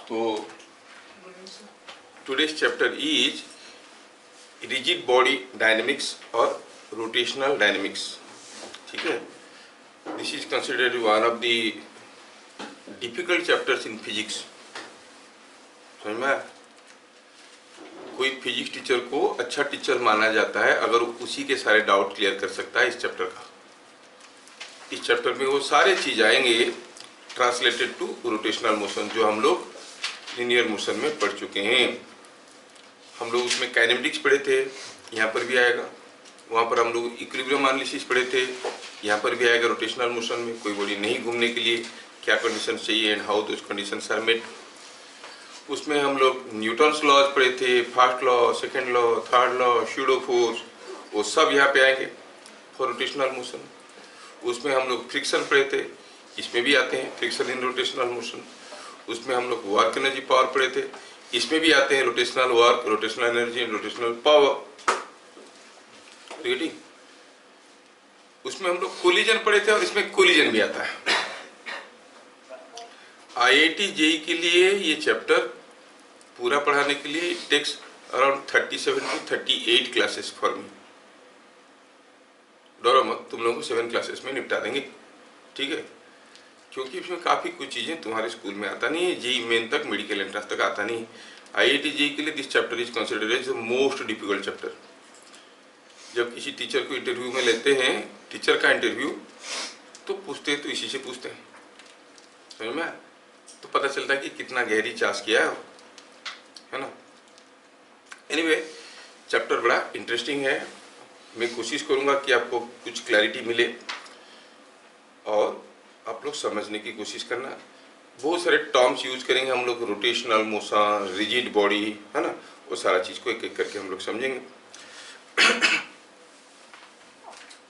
तो today's chapter is rigid body dynamics और rotational dynamics. ठीक है, this is considered one of the difficult chapters in physics. समझ में? कोई फिजिक्स टीचर को अच्छा टीचर माना जाता है अगर उसी के सारे डाउट क्लियर कर सकता है इस चैप्टर का। इस चैप्टर में वो सारे चीज आएंगे ट्रांसलेटेड टू रोटेशनल मोशन, जो हम लोग लिनियर मोशन में पढ़ चुके हैं। हम लोग उसमें काइनेमेटिक्स पढ़े थे, यहाँ पर भी आएगा। वहाँ पर हम लोग इक्विलिब्रियम एनालिसिस पढ़े थे, यहाँ पर भी आएगा। रोटेशनल मोशन में कोई बॉडी नहीं घूमने के लिए क्या कंडीशन चाहिए and how those conditions are met. उसमें हम लोग न्यूटन्स लॉज पढ़े थे, first law, second law, third law, pseudo force, वो सब यहाँ पे आएंगे फॉर रोटेशनल मोशन। उसमें हम लोग फ्रिक्शन पढ़े थे, इसमें भी आते हैं फ्रिक्शन इन रोटेशनल मोशन। उसमें हम लोग वर्क एनर्जी पावर पढ़े थे, इसमें भी आते हैं rotational work, rotational energy and rotational power. ठीक, उसमें हम लोग कोलिजन पढ़े थे और इसमें कोलिजन भी आता है। IIT JEE के लिए ये चैप्टर पूरा पढ़ाने के लिए it takes around 37 to 38 classes for me. डरो मत, तुम लोगों को 7 क्लासेस में निपटा देंगे। ठीक है, क्योंकि इसमें काफ़ी कुछ चीज़ें तुम्हारे स्कूल में आता नहीं है, JEE मेन तक, मेडिकल एंट्रेंस तक आता नहीं। IIT JEE के लिए this chapter is considered as the most difficult chapter. जब किसी टीचर को इंटरव्यू में लेते हैं, टीचर का इंटरव्यू, तो पूछते हैं तो इसी से पूछते हैं, समझ में? तो पता चलता है कि कितना गहरी चास किया है ना। एनीवे, चैप्टर बड़ा इंटरेस्टिंग है। मैं कोशिश करूंगा कि आपको कुछ क्लैरिटी मिले और आप लोग समझने की कोशिश करना। बहुत सारे टर्म्स यूज करेंगे हम लोग, रोटेशनल मोशन, रिजिड बॉडी, है ना, वो सारा चीज को एक एक करके हम लोग समझेंगे।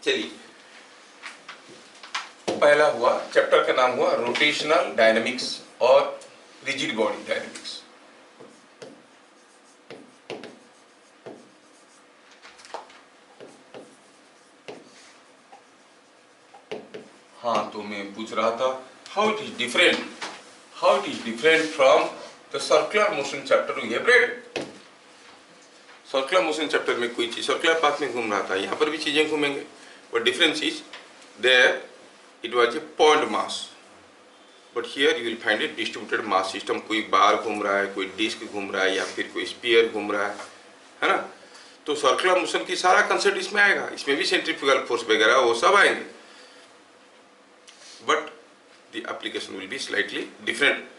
चलिए, पहला हुआ चैप्टर का नाम हुआ रोटेशनल डायनामिक्स और रिजिड बॉडी डायनामिक्स। हाँ, तो मैं पूछ रहा था how it is different from the circular motion chapter we have read. Circular motion chapter में कोई चीज सर्कुलर पाथ में घूम रहा था, यहाँ पर भी चीजें घूमेंगे, but difference is there it was a point mass, but here you will find a distributed mass system. कोई बार घूम रहा है, कोई डिस्क घूम रहा है, या फिर कोई स्फीयर घूम रहा है ना। तो सर्कुलर मोशन की सारा कंसेप्ट इसमें आएगा, इसमें भी सेंट्रीफ्यूगल फोर्स वगैरह वो सब आएंगे, but the application will be slightly different.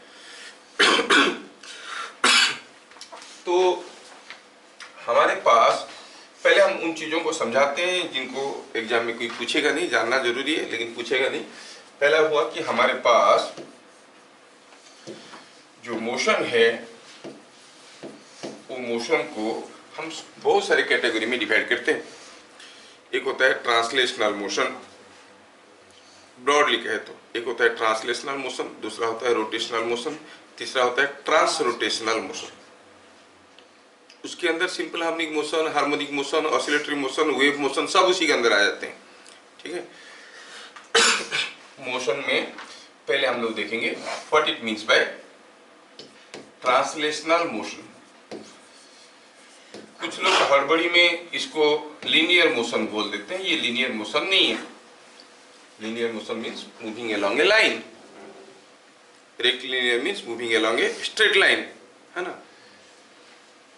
तो हमारे पास पहले हम उन चीजों को समझाते हैं जिनको एग्जाम में कोई पूछेगा नहीं, जानना जरूरी है लेकिन पूछेगा नहीं। पहला हुआ कि हमारे पास जो मोशन है, वो मोशन को हम बहुत सारे कैटेगरी में डिवाइड करते हैं। एक होता है ट्रांसलेशनल मोशन, ब्रॉडली कहे तो एक होता है ट्रांसलेशनल मोशन, दूसरा होता है रोटेशनल मोशन, तीसरा होता है ट्रांस रोटेशनल मोशन। उसके अंदर simple harmonic motion, harmonic motion, oscillatory motion, wave motion सब उसी के अंदर आ जाते हैं। ठीक है, मोशन में पहले हम लोग देखेंगे what it means by translational motion. कुछ लोग हड़बड़ी में इसको लीनियर मोशन बोल देते हैं, ये लीनियर मोशन नहीं है। Linear motion means moving along A line, rectilinear means moving along a straight line, है ना।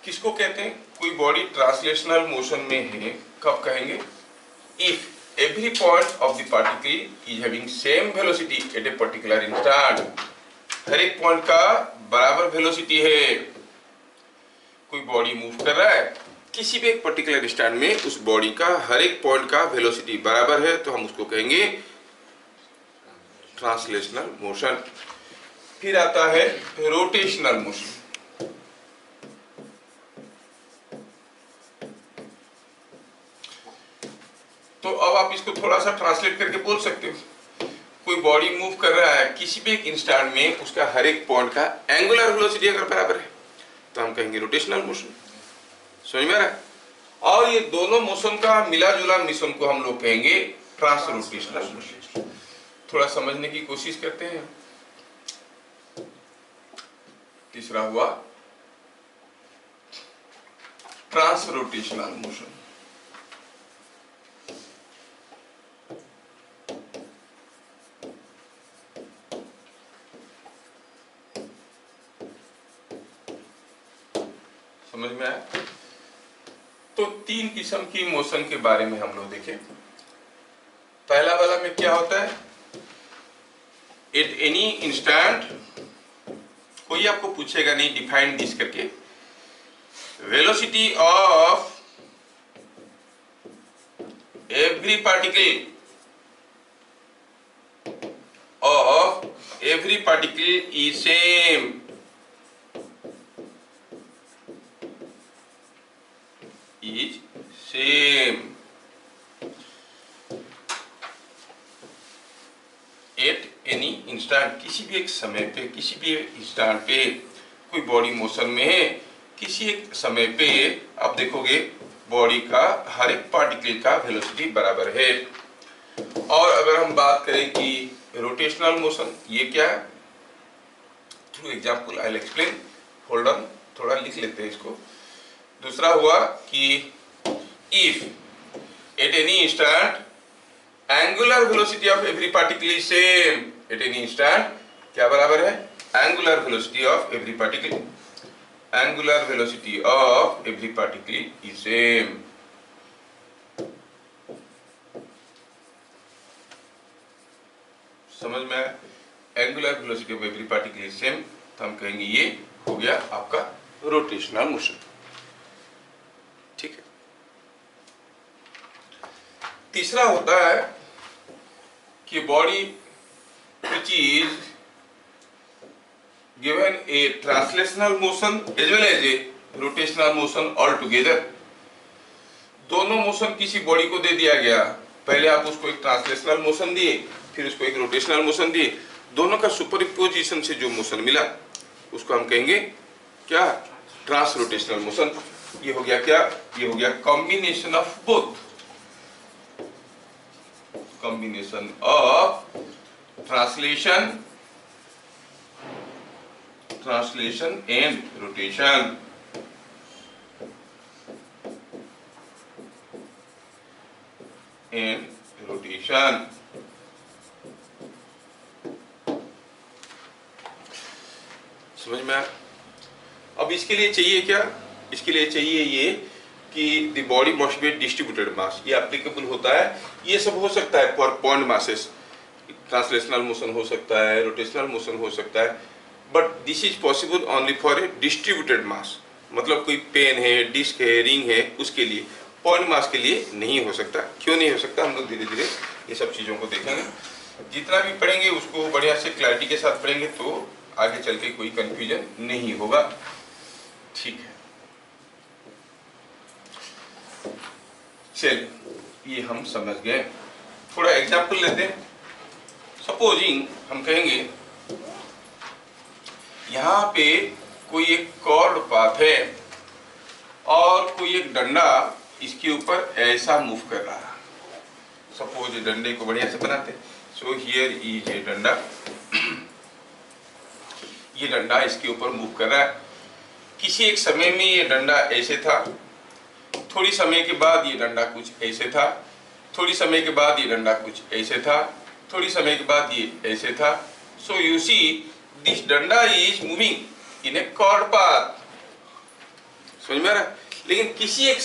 किसको कहते हैं? कोई बॉडी ट्रांसलेशनल मोशन में है, कब कहेंगे? If every point of the particle is having same velocity at a particular instant। हर एक पॉइंट का बराबर वेलोसिटी है। कोई बॉडी मूव कर रहा है, किसी भी एक पर्टिकुलर इंस्टेंट में उस बॉडी का हर एक पॉइंट का वेलोसिटी बराबर है, तो हम उसको कहेंगे ट्रांसलेशनल मोशन। फिर आता है रोटेशनल मोशन। तो अब आप इसको थोड़ा सा ट्रांसलेट करके बोल सकते हो। कोई बॉडी मूव कर रहा है, किसी भी एक इंस्टेंट में उसका हर एक पॉइंट का एंगुलर वेलोसिटी अगर बराबर है, तो हम कहेंगे रोटेशनल मोशन। समझ में आ रहा है? और ये दोनों मोशन का मिला जुला मिश्रण को हम लोग कहेंगे ट्रांस रोटेशनल मोशन। थोड़ा समझने की कोशिश करते हैं। तीसरा हुआ ट्रांसरोटेशनल मोशन। समझ में आया? तो तीन किस्म की मोशन के बारे में हम लोग देखें। पहला वाला में क्या होता है, एट एनी इंस्टेंट, कोई आपको पूछेगा नहीं डिफाइन दिस करके, velocity of every particle is same, at any instant, किसी भी एक समय पे, किसी भी एक इंस्टेंट पे कोई बॉडी मोशन में है, किसी एक समय पे आप देखोगे बॉडी का हर एक पार्टिकल का वेलोसिटी बराबर है। और अगर हम बात करें कि रोटेशनल मोशन, ये क्या है, through example I will explain, hold on, थोड़ा लिख लेते हैं इसको। दूसरा हुआ कि if at any instant angular velocity of every particle is same, at any instant क्या बराबर है, angular velocity of every particle, angular velocity of every particle is same. समझ में आया? Angular velocity of every particle is same, तो हम कहेंगे ये हो गया आपका रोटेशनल मोशन। ठीक है। तीसरा होता है कि body which is given a translational motion as well as a rotational motion all together। दोनों मोशन किसी बॉडी को दे दिया गया, पहले आप उसको एक ट्रांसलेशनल मोशन दिए, फिर उसको एक रोटेशनल मोशन दिए, दोनों का सुपरपोजिशन से जो मोशन मिला उसको हम कहेंगे क्या, ट्रांस रोटेशनल मोशन। ये हो गया क्या, ये हो गया combination of both, combination of translation and rotation. समझ में आया? अब इसके लिए चाहिए क्या, इसके लिए चाहिए ये कि the body must be distributed mass, ये एप्लीकेबल होता है, ये सब हो सकता है for point masses, translational motion हो सकता है, रोटेशनल मोशन हो सकता है, but this is possible only for a distributed mass. मतलब कोई पेन है, डिस्क है, रिंग है, उसके लिए, पॉइंट मास के लिए नहीं हो सकता। क्यों नहीं हो सकता, हम लोग धीरे धीरे ये सब चीज़ों को देखेंगे। जितना भी पढ़ेंगे उसको बढ़िया से क्लैरिटी के साथ पढ़ेंगे तो आगे चल के कोई कंफ्यूजन नहीं होगा। ठीक है, चलिए ये हम समझ गए। थोड़ा एग्जाम्पल लेते हैं। सपोजिंग हम कहेंगे यहाँ पे कोई एक कॉर्ड पाथ है और कोई एक डंडा इसके ऊपर ऐसा मूव कर रहा है। सपोज डंडे को बढ़िया से बनाते हैं। सो हियर इज ए डंडा, ये डंडा इसके ऊपर मूव कर रहा है। किसी एक समय में ये डंडा ऐसे था, थोड़ी समय के बाद ये डंडा कुछ ऐसे था, थोड़ी समय के बाद ये डंडा कुछ ऐसे था, थोड़ी समय के बाद ये ऐसे था। सो यू सी दिस डंडा is moving in a chord path. समझ में आ रहा है? लेकिन किसी एक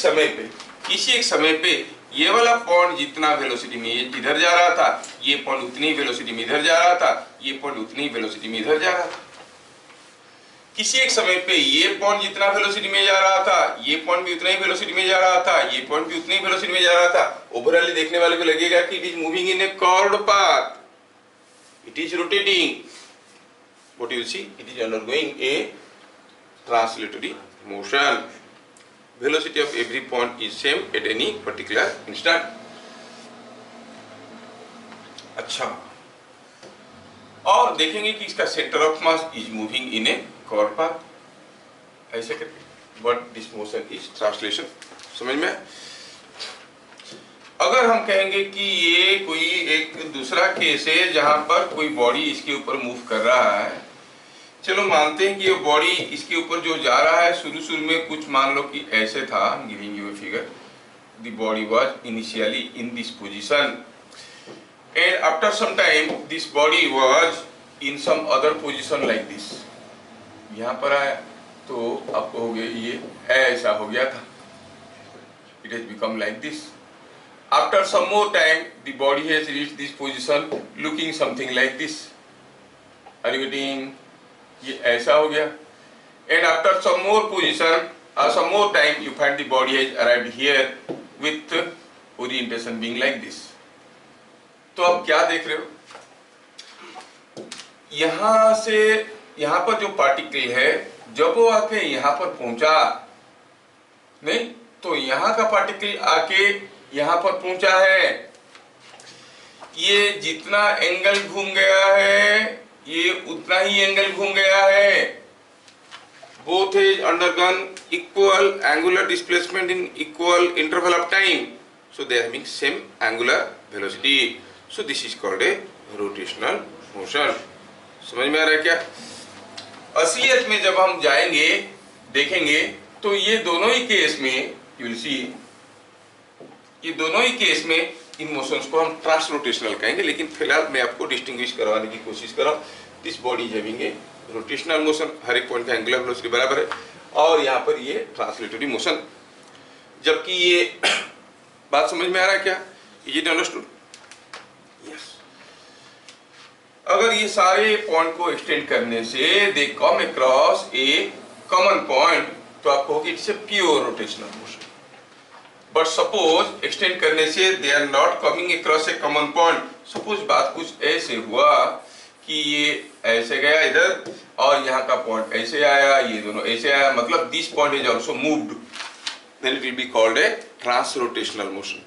समय पे ये वाला पॉइंट जितना वेलोसिटी में इधर जा रहा था, ये पॉइंट उतनी वेलोसिटी में इधर जा रहा था, ये पॉइंट उतनी वेलोसिटी में इधर जा रहा था। किसी एक समय पे ये पॉइंट जितना वेलोसिटी में जा रहा था, ये पॉइंट भी उतना ही वेलोसिटी में जा रहा था, ये पॉइंट भी उतनी ही वेलोसिटी में जा रहा था। ओवरऑल देखने वाले को लगेगा कि it is moving in a chord path, it is rotating, what you see, it is undergoing a translatory motion. Velocity of every point is same at any particular instant. अच्छा, और देखेंगे कि इसका centre of mass is moving in a chord path. ऐसे करके what this motion is translation. समझ में? अगर हम कहेंगे कि ये कोई एक दूसरा केस है जहां पर कोई बॉडी इसके ऊपर मूव कर रहा है, चलो मानते हैं कि ये बॉडी इसके ऊपर जो जा रहा है शुरू में कुछ मान लो कि ऐसे था, giving you a figure, the body was initially in this position and after some time this body was in some other position like this. यहाँ पर आया तो आपको हो गया ये ऐसा हो गया था, it has become like this. After some more time the body has reached this position looking something like this. Are you getting? ये ऐसा हो गया and after some more position some more time you find the body has arrived here with orientation being like this. तो अब क्या देख रहे हो, यहां से यहां पर जो पार्टिकल है जब वो आके यहां पर पहुंचा, नहीं तो यहां का पार्टिकल आके यहां पर पहुंचा है, ये जितना एंगल घूम गया है ये उतना ही एंगल घूम गया है। Both has undergone equal angular displacement in equal interval of time, so they are having same angular velocity, so this is called a rotational motion. समझ में आ रहा है क्या? असलियत में जब हम जाएंगे देखेंगे तो ये दोनों ही केस में यू विल सी, ये दोनों ही केस में इन मोशंस को हम ट्रांसरोटेशनल कहेंगे, लेकिन फिलहाल मैं आपको डिस्टिंग्विश करवाने की कोशिश कर रहा हूँ। This body is having a rotational motion, हर एक पॉइंट का एंगुलर वेलोसिटी बराबर है, और यहाँ पर ये ट्रांसलेटरी मोशन। जबकि ये बात समझ में आ रहा है क्या? Is it understood? यस। अगर ये सारे पॉइंट को एक्सटेंड करने से they come across a common point, तो आपको होगी it's a pure rotational motion. But suppose extend करने से they are not coming across a common point, suppose बात कुछ ऐसे हुआ कि ये ऐसे गया इधर और यहाँ का पॉइंट ऐसे आया, ये दोनों ऐसे आया, मतलब this point is also moved, then it will be called a transrotational motion.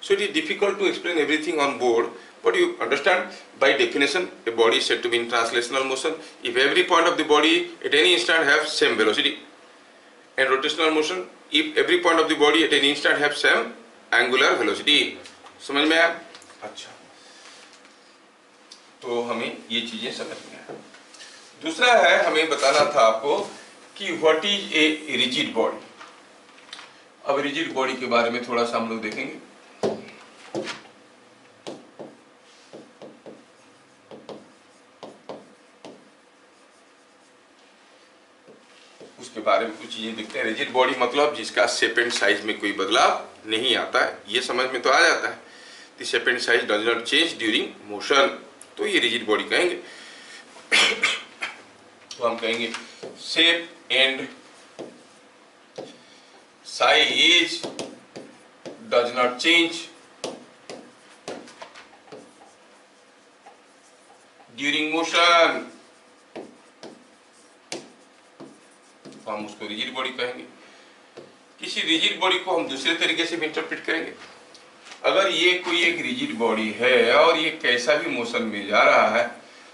So it is difficult to explain everything on board, but you understand by definition a body is said to be in translational motion if every point of the body at any instant have same velocity, and rotational motion if every point of the body at any instant have same angular velocity. समझ में आया? अच्छा, तो हमें ये चीजें समझ में आया। दूसरा है, हमें बताना था आपको कि what is a rigid body. अब रिजिड बॉडी के बारे में थोड़ा सा हम लोग देखेंगे। उसके बारे में कुछ चीजें देखते हैं। रिजिड बॉडी मतलब जिसका शेप एंड साइज में कोई बदलाव नहीं आता है, ये समझ में तो आ जाता है। The shape and size does not change during motion, तो ये रिजिड बॉडी कहेंगे। तो हम कहेंगे shape and size does not change during motion, तो हम उसको रिजिड बॉडी कहेंगे। किसी रिजिड बॉडी को हम दूसरे तरीके से भी इंटरप्रेट करेंगे। अगर ये कोई एक रिजिड बॉडी है और ये कैसा भी मोशन में जा रहा है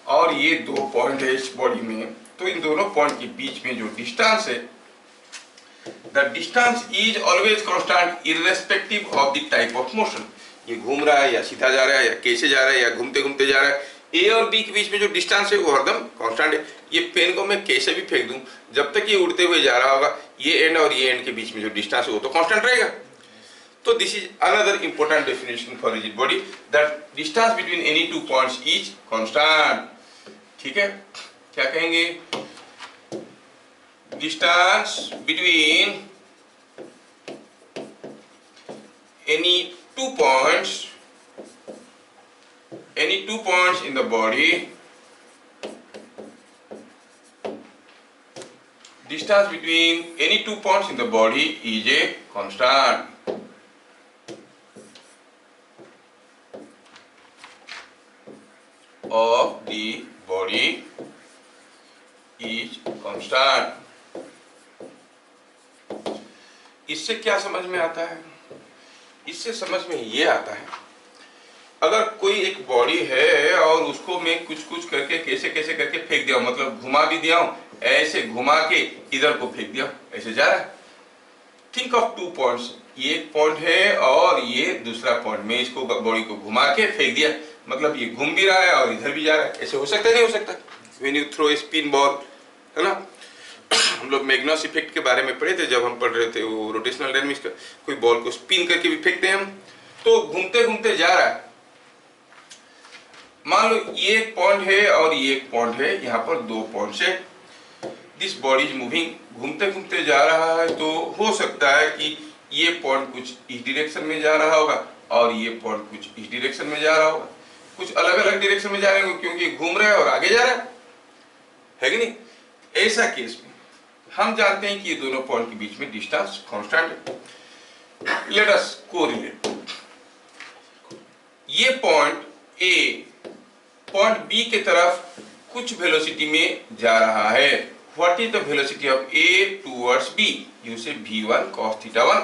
और ये दो पॉइंट है इस बॉडी में, तो इन दोनों पॉइंट के बीच में जो डिस्टेंस है, the distance is always constant irrespective of the type of motion। ये घूम रहा है या सीधा जा रहा है या कैसे जा रहा है या घूमते घूमते जा रहा है, ए और बी के बीच में जो डिस्टेंस है वो हरदम कांस्टेंट है। ये पेन को मैं कैसे भी फेंक दूं, जब तक ये उड़ते हुए जा रहा होगा, ये एंड और ये एंड के बीच में जो डिस्टेंस है वो तो कांस्टेंट रहेगा। तो this is another important definition for rigid body, that distance between any two points is constant. ठीक है, क्या कहेंगे? distance between any two points in the body, distance between any two points in the body is a constant। of the body is constant। इससे क्या समझ में आता है? इससे समझ में ये आता है, अगर कोई एक बॉडी है और उसको मैं कुछ कुछ करके कैसे कैसे करके फेंक दिया, मतलब घुमा भी दिया हूं, ऐसे घुमा के इधर को फेंक दिया, ऐसे जा रहा है। थिंक ऑफ टू पॉइंट्स, ये एक पॉइंट है और ये दूसरा पॉइंट, मैं इसको बॉडी को घुमा के फेंक दिया, मतलब ये घूम भी रहा है और इधर भी जा रहा है। ऐसे हो सकता है नहीं हो सकता? When you throw a spin ball, है ना। हम लोग मैग्नस इफेक्ट के बारे में पढ़े थे जब हम पढ़ रहे थे वो रोटेशनल डायनामिक्स का। कोई बॉल को स्पिन करके भी फेंकते हैं हम, तो घूमते घूमते जा रहा है। मान लो ये एक पॉइंट है और ये एक पॉइंट है, यहाँ पर दो पॉइंट्स है। दिस बॉडी इज मूविंग, घूमते घूमते जा रहा है। तो हो सकता है कि ये पॉइंट कुछ इस डायरेक्शन में जा रहा होगा और ये पॉइंट कुछ इस डायरेक्शन में जा रहा होगा, कुछ अलग अलग डायरेक्शन में जा रहे होंगे क्योंकि घूम रहे हैं और आगे जा रहा है कि नहीं। ऐसा केस में हम जानते हैं कि ये दोनों पॉइंट के बीच में डिस्टेंस कांस्टेंट है। Let us correlate. ये पॉइंट ए पॉइंट बी के तरफ कुछ वेलोसिटी में जा रहा है। What is the velocity of A towards B? You say v1 cos θ1।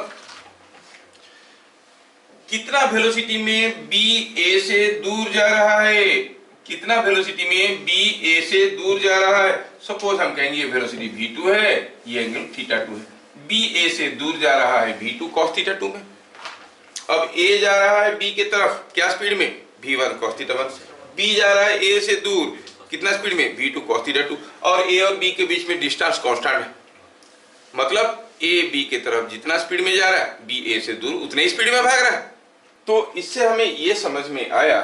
कितना वेलोसिटी में बी ए से दूर जा रहा है? कितना वेलोसिटी में बी ए से दूर जा रहा है? सपोज हम कहेंगे ये वेलोसिटी v2 है, ये एंगल θ2 है। बी ए से दूर जा रहा है v2 cos θ2 में। अब ए जा रहा है बी के तरफ क्या स्पीड में? v1 cos θ1। बी जा रहा है ए से दूर कितना स्पीड में? v2 cos θ2। और ए और बी के बीच में डिस्टेंस कांस्टेंट है, मतलब ए बी के तरफ जितना स्पीड में जा रहा है बी ए से दूर उतने ही स्पीड में भाग रहा है। तो इससे हमें ये समझ में आया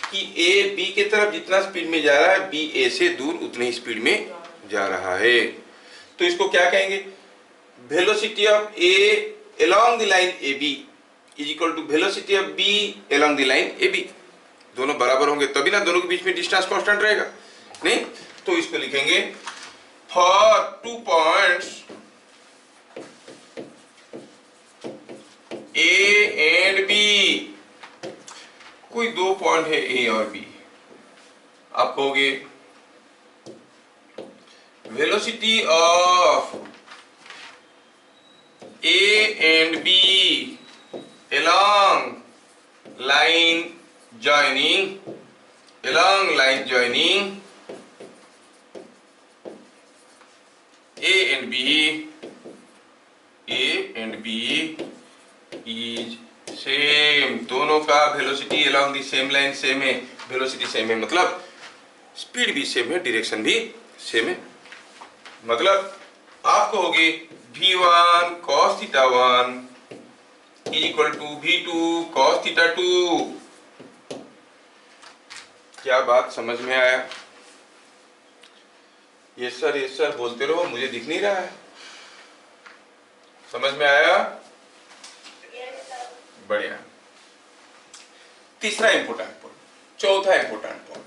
कि ए बी के तरफ जितना स्पीड में जा रहा है बी ए से दूर उतने ही स्पीड में जा रहा है। तो इसको क्या कहेंगे? Velocity of A along the line A B is equal to velocity of B along the line A B. दोनों बराबर होंगे तभी ना दोनों के बीच में डिस्टेंस कांस्टेंट रहेगा, नहीं? तो इसको लिखेंगे for two points A and B. कोई दो पॉइंट है ए और बी, आप कहोगे velocity of A and B along line joining A and B is same। दोनों का velocity along the same line same है, वेलोसिटी सेम है, मतलब स्पीड भी सेम है, डायरेक्शन भी सेम है। मतलब आप कहोगे v1 cos θ1 is equal to v2 cos θ2। क्या बात समझ में आया? यस सर बोलते रहो, मुझे दिख नहीं रहा है। समझ में आया? बढ़िया। तीसरा इंपोर्टेंट पॉइंट, चौथा इंपोर्टेंट पॉइंट।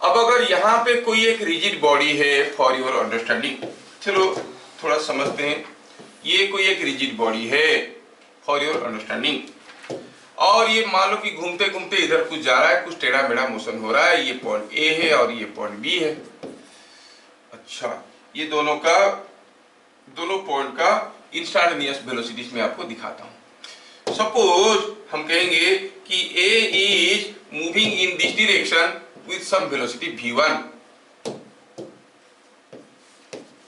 अब अगर यहां पे कोई एक रिजिड बॉडी है, फॉर योर अंडरस्टैंडिंग, चलो थोड़ा समझते हैं। ये कोई एक रिजिड बॉडी है फॉर योर अंडरस्टैंडिंग, और ये मान लो कि घूमते घूमते इधर कुछ जा रहा है, कुछ टेढ़ा मेढ़ा मोशन हो रहा है। ये पॉइंट ए है और ये पॉइंट बी है। अच्छा, ये दोनों पॉइंट का इंस्टेंटेनियस वेलोसिटीज में आपको दिखाता हूं। सपोज हम कहेंगे कि A is moving in this direction with some velocity v1,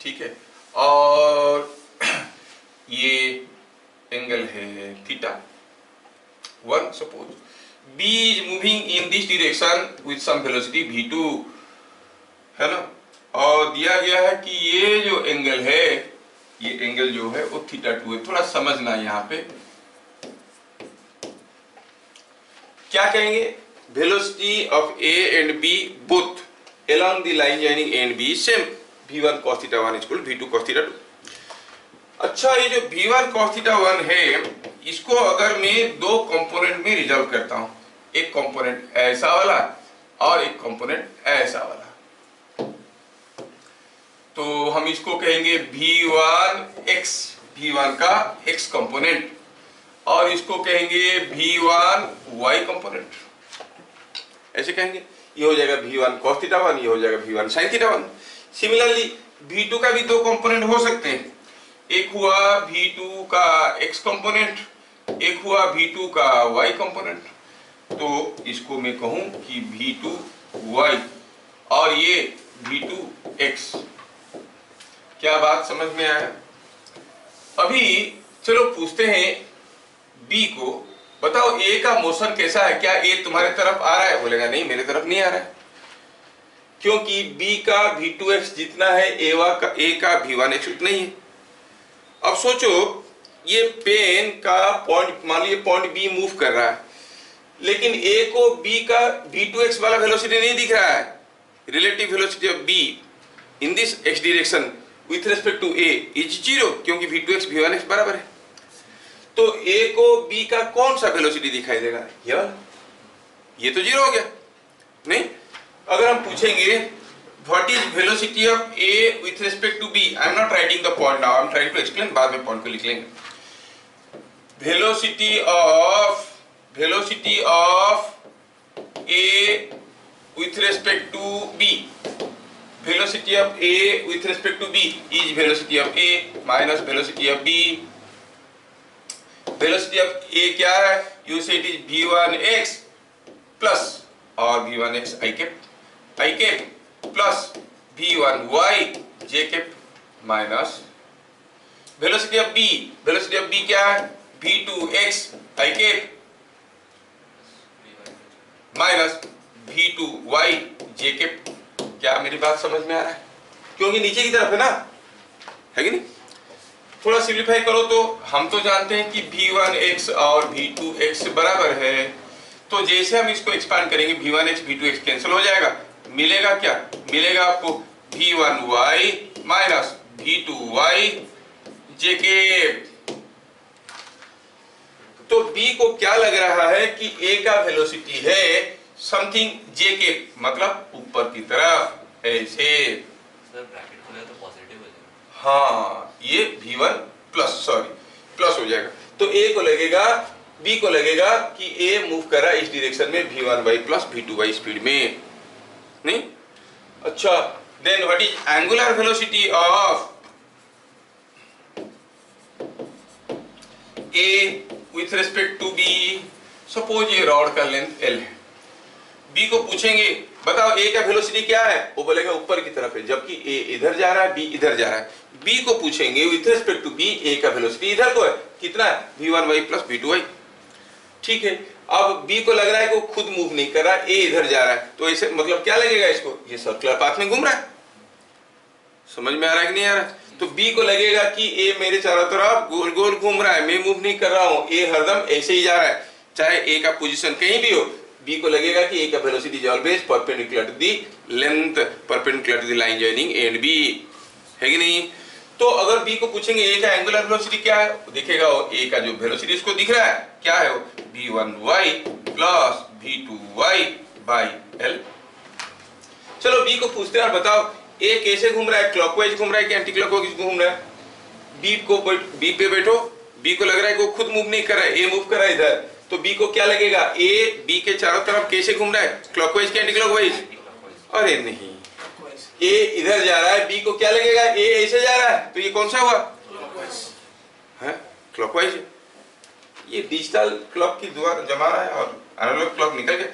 ठीक है, और ये एंगल है θ1। Suppose B is moving in this direction with some velocity v2, है ना, और दिया गया है कि ये जो एंगल है, ये एंगल जो है वो θ2 है। थोड़ा समझना यहाँ पे क्या कहेंगे? Velocity of A and B both along the line joining A and B same, v1 cos θ1 is equal to v2 cos θ2। अच्छा, ये जो v1 cos θ1 है, इसको अगर मैं दो कंपोनेंट में रिजॉल्व करता हूं, एक कंपोनेंट ऐसा वाला और एक कंपोनेंट ऐसा वाला, तो हम इसको कहेंगे v1x, v1 का x कंपोनेंट, और इसको कहेंगे v1y कंपोनेंट। ऐसे कहेंगे, ये हो जाएगा v1 cos θ1, ये हो जाएगा v1 sin θ1। सिमिलरली v2 का भी दो कंपोनेंट हो सकते हैं, एक हुआ v2 का x कंपोनेंट, एक हुआ v2 का y कंपोनेंट। तो इसको मैं कहूं कि v2y और ये v2x। क्या बात समझ में आया? अभी चलो पूछते हैं b को, बताओ a का मोशन कैसा है? क्या a तुम्हारे तरफ आ रहा है? बोलेगा नहीं, मेरे तरफ नहीं आ रहा है। क्योंकि b का v2x जितना है a का v1x उतना ही है। अब सोचो ये पेन का पॉइंट, मान लीजिए पॉइंट b मूव कर रहा है, लेकिन a को b का v2x वाला वेलोसिटी नहीं दिख रहा है। Relative velocity of b in this x direction with respect to a is 0, क्योंकि v2x v1x बराबर है। तो a को b का कौन सा वेलोसिटी दिखाई देगा? ये वाला। ये तो 0 हो गया नहीं। अगर हम पूछेंगे what is velocity of a with respect to b, I am not writing the point now, I am trying to explain, बाद में पॉइंट को लिख लेंगे। Velocity of a with respect to b, velocity of a with respect to b is velocity of a minus velocity of b. velocity of a क्या है? You say it is v1x plus or v1x I cap plus v1y j cap minus velocity of b क्या है? v2x I cap minus v2y j cap. क्या मेरी बात समझ में आ रहा है? क्योंकि नीचे की तरफ है ना, है कि नहीं? थोड़ा सिंप्लीफाई करो तो हम तो जानते हैं कि v1x और v2x बराबर है, तो जैसे हम इसको एक्सपांड करेंगे v1x v2x कैंसिल हो जाएगा, मिलेगा क्या? मिलेगा आपको v1y minus v2y j cap. तो b को क्या लग रहा है कि a का वेलोसिटी है समथिंग j के, मतलब ऊपर की तरफ ऐसे। सर ब्रैकेट खोला तो पॉजिटिव हो जाएगा। हाँ, ये v1 प्लस हो जाएगा। तो a को लगेगा, b को लगेगा कि a मूव कर रहा है इस डायरेक्शन में v1y प्लस v2y स्पीड में, नहीं? अच्छा, then what is angular velocity of a with respect to b? Suppose ये रॉड का लेंथ l है, b को पूछेंगे बताओ a का वेलोसिटी क्या है, वो बोलेगा ऊपर की तरफ है, जबकि a इधर जा रहा है, b इधर जा रहा है। b को पूछेंगे with respect to b a का वेलोसिटी इधर को है, कितना है? v1y plus v2y। ठीक है, अब b को लग रहा है कि वो खुद मूव नहीं कर रहा है, a इधर जा रहा है, तो ऐसे मतलब क्या लगेगा इसको? ये सर्कुलर पाथ में घूम रहा है। समझ में आ रहा है कि नहीं आ रहा है? तो b को लगेगा कि a मेरे चारों तरफ गोल गोल घूम रहा है, मैं मूव नहीं कर रहा हूँ, a हरदम ऐसे ही जा रहा है, चाहे a का पोजीशन कहीं भी हो। b को लगेगा कि a का velocity is always perpendicular to the length, perpendicular to the line joining a and b, है कि नहीं? तो अगर b को पूछेंगे a का एंगुलर वेलोसिटी क्या है, दिखेगा a का जो वेलोसिटी इसको दिख रहा है क्या है, वो v1y plus v2y by l। चलो b को पूछते हैं और बताओ a कैसे घूम रहा है, क्लॉकवाइज घूम रहा है कि एंटी क्लॉकवाइज घूम रहा है? b पे बैठो, b को लग रहा है कि वो खुद मूव नहीं कर रहा है, a मूव कर रहा है इधर, तो b को क्या लगेगा? a b के चारों तरफ कैसे घूम रहा है, क्लॉकवाइज कि एंटी क्लॉकवाइज? अरे नहीं, a इधर जा रहा है, b को क्या लगेगा? a ऐसे जा रहा है, तो ये कौन सा हुआ? क्लॉकवाइज। ये डिजिटल क्लॉक की द्वारा जमाना है और एनालॉग क्लॉक निकल गया,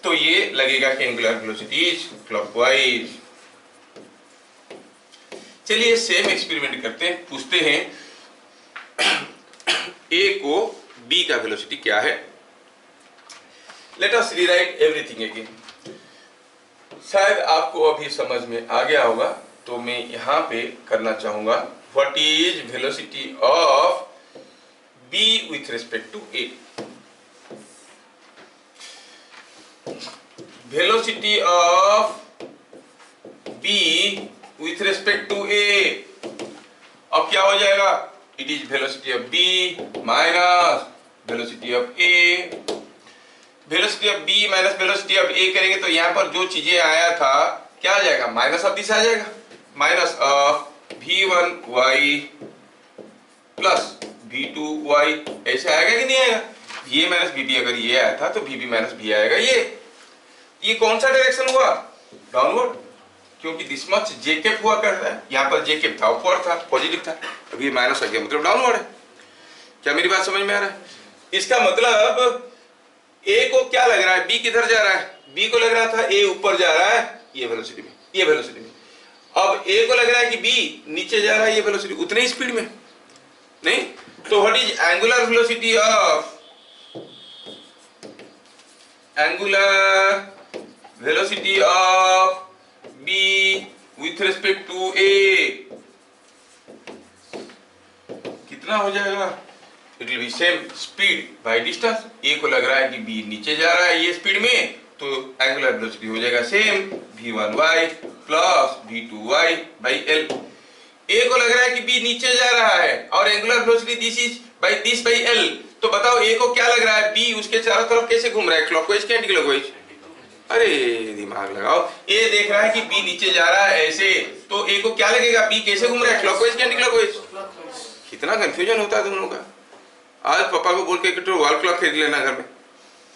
तो ये लगेगा कि एंगुलर वेलोसिटी इज क्लॉकवाइज। चलिए सेम एक्सपेरिमेंट करते हैं, पूछते हैं a को b का वेलोसिटी क्या है। लेट अस रीराइट एवरीथिंग अगेन। शायद आपको अभी समझ में आ गया होगा, तो मैं यहां पे करना चाहूंगा what is velocity of b with respect to a। Velocity of b with respect to a, अब क्या हो जाएगा? It is velocity of b minus velocity of a। velocity of b minus velocity of a करेंगे तो यहाँ पर जो चीजें आया था क्या आ जाएगा? माइनस ऑफ दिस आ जाएगा, minus of v1y plus v2y, ऐसे आएगा कि नहीं आएगा? va माइनस bb अगर ये आया था तो bb माइनस b आएगा। ये कौन सा डायरेक्शन हुआ? डाउनवर्ड, क्योंकि दिस मच जे कैप हुआ करता है, यहाँ पर जे कैप था, अपवर्ड था, पॉजिटिव था, अभी ये माइनस आ गया, मतलब डाउनवर्ड है। क्या मेरी बात समझ में आ रहा है? इसका मतलब a को क्या लग रहा है? b किधर जा रहा है? b को लग रहा था a ऊपर जा रहा है ये वेलोसिटी में, ये वेलोसिटी में। अब a को लग रहा है कि b नीचे जा रहा है ये वेलोसिटी, उतने ही स्पीड में नहीं। तो what is angular velocity of b B with respect to A, कितना हो जाएगा? It will be same speed by distance. A को लग रहा है कि बी नीचे जा रहा है ये स्पीड में, तो एंगुलर वेलोसिटी हो जाएगा same v1y plus v2y by L. A को लग रहा है कि बी नीचे जा रहा है और angular velocity this by L, तो बताओ ए को क्या लग रहा है? बी उसके चारों तरफ कैसे घूम रहा है, क्लॉकवाइज कि एंटी क्लॉकवाइज? अरे दिमाग लगाओ, ए देख रहा है कि बी नीचे जा रहा है ऐसे, तो ए को क्या लगेगा? बी कैसे घूम रहा है, क्लॉकवाइज कि एंटी क्लॉकवाइज? कितना कंफ्यूजन होता है तुम लोगों का। आज पापा को बोल के एक वॉल क्लॉक खरीद लेना घर में,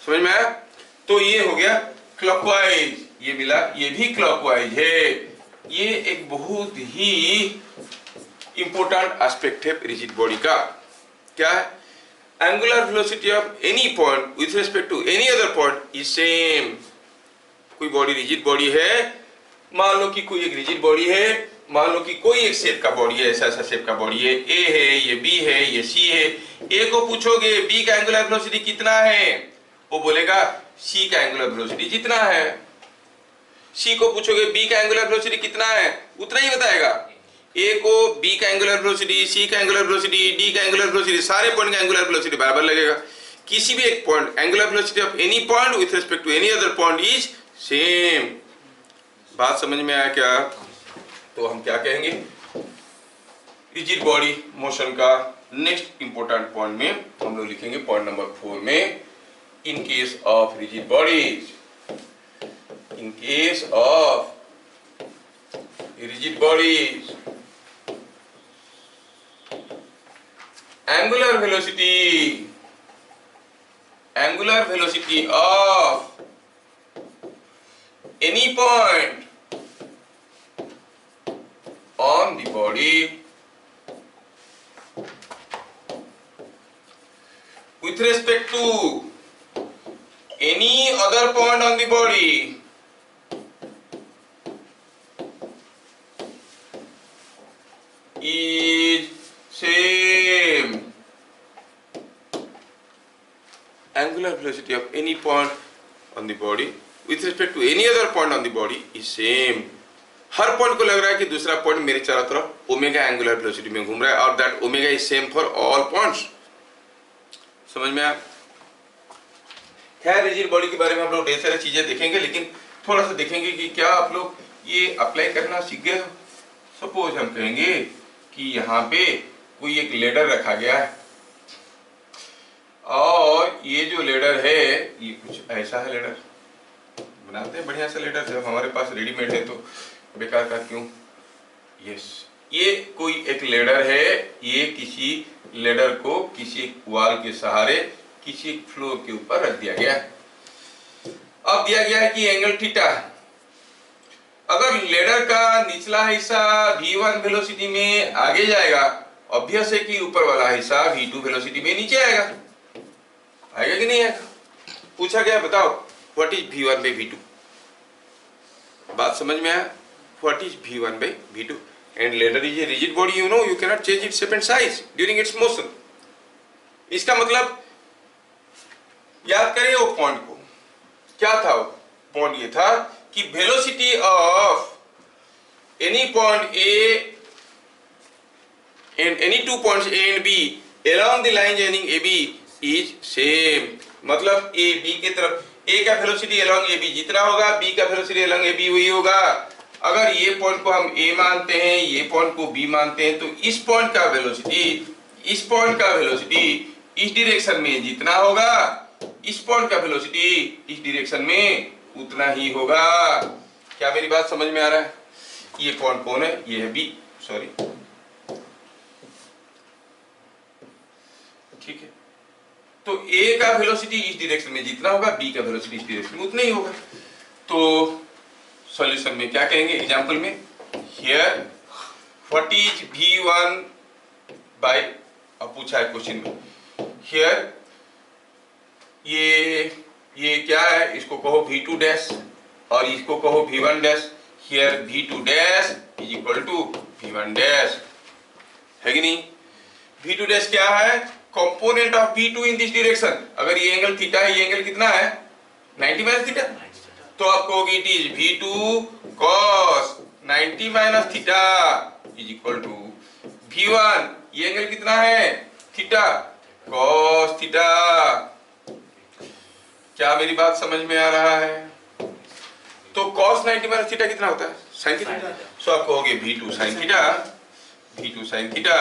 समझ में आया? तो ये हो गया क्लॉकवाइज, ये मिला, ये भी क्लॉकवाइज है। ये एक बहुत ही इंपॉर्टेंट एस्पेक्ट है रिजिड बॉडी का। क्या है? Angular velocity of any point with respect to any other point is same. कोई बॉडी रिजिड बॉडी है, मान लो कि कोई एक रिजिड बॉडी है, मान लो कि कोई एक शेप का बॉडी है, ऐसा ऐसा शेप का बॉडी है, ए है, ये बी है, ये सी है। ए को पूछोगे बी का एंगुलर वेलोसिटी कितना है, वो बोलेगा सी का एंगुलर वेलोसिटी जितना है। सी को पूछोगे बी का एंगुलर वेलोसिटी कितना है, उतना ही बताएगा। ए को बी का एंगुलर वेलोसिटी, सी का एंगुलर वेलोसिटी, डी का एंगुलर वेलोसिटी, सारे पॉइंट का एंगुलर वेलोसिटी बराबर लगेगा। किसी भी एक point angular velocity of any point with respect to any other point is same. बात समझ में आया क्या? तो हम क्या कहेंगे रिजिड बॉडी मोशन का नेक्स्ट इंपॉर्टेंट पॉइंट में हम लोग लिखेंगे पॉइंट नंबर 4 में, in case of rigid bodies, in case of rigid bodies angular velocity of any point on the body with respect to any other point on the body is same. Angular velocity of any point on the body with respect to any other point on the body is same. Her point को लग रहा है कि दूसरा point मेरे चारों तरफ omega angular velocity में घूम रहा है और that omega is same for all points. समझ में आया? खैर रिजिड बॉडी के बारे में हम लोग ढेर सारी चीजें देखेंगे, लेकिन थोड़ा सा देखेंगे कि क्या आप लोग ये अप्लाई करना सीख गए हो। सपोज हम कहेंगे कि यहाँ पे कोई एक लेडर रखा गया है और ये जो लेडर है ये कुछ ऐसा है। लेडर बनाते हैं बढ़िया सा लेडर, जब हमारे पास रेडीमेड है तो बेकार का क्यों। यस, ये कोई एक लेडर है, ये किसी लेडर को किसी वॉल के सहारे किसी फ्लोर के ऊपर रख दिया गया। अब दिया गया है कि एंगल थीटा, अगर लेडर का निचला हिस्सा v1 वेलोसिटी में आगे जाएगा, ऑब्वियस है कि ऊपर वाला हिस्सा v2 वेलोसिटी में नीचे आएगा। आएगा कि नहीं आएगा? पूछा गया बताओ what is v1 by v2। बात समझ में आया? What is v1 by v2 and ladder is a rigid body, you know you can not change its shape and size during its motion. इसका मतलब याद करें वो पॉइंट को, क्या था वो पॉइंट? ये था कि velocity of any point A and any two points A and B along the line joining A B is same. मतलब ए बी के तरफ ए का वेलोसिटी अलोंग ए बी जितना होगा, बी का वेलोसिटी अलोंग ए बी वही होगा। अगर ये पॉइंट को हम ए मानते हैं, ये पॉइंट को बी मानते हैं, तो इस पॉइंट का वेलोसिटी इस डायरेक्शन में जितना होगा, इस पॉइंट का वेलोसिटी इस डायरेक्शन में उतना ही होगा। क्या मेरी बात समझ में आ रहा है? ये पॉइंट कौन है? ये है बी, सॉरी, ठीक है। तो ए का वेलोसिटी इस डायरेक्शन में जितना होगा, बी का वेलोसिटी इस डायरेक्शन में उतना ही होगा। तो सॉल्यूशन में क्या कहेंगे? एग्जांपल में here what is v1 bye, अब पूछा है क्वेश्चन में, हियर ये क्या है? इसको कहो v2 डैश और इसको कहो v1 dash. Here v2 dash is equal to v1 dash, है कि नहीं? v2 डैश क्या है? Component of v2 in this direction. अगर ये एंगल थीटा है, ये एंगल कितना है? 90 माइनस थीटा। तो आप कहोगे it is v2 cos 90 minus theta is equal to V1, ये एंगल कितना है थीटा, cos थीटा। क्या मेरी बात समझ में आ रहा है? तो cos 90 माइनस थीटा कितना होता है, sin थीटा। सो आप कहोगे V2 sin theta, V2 sin थीटा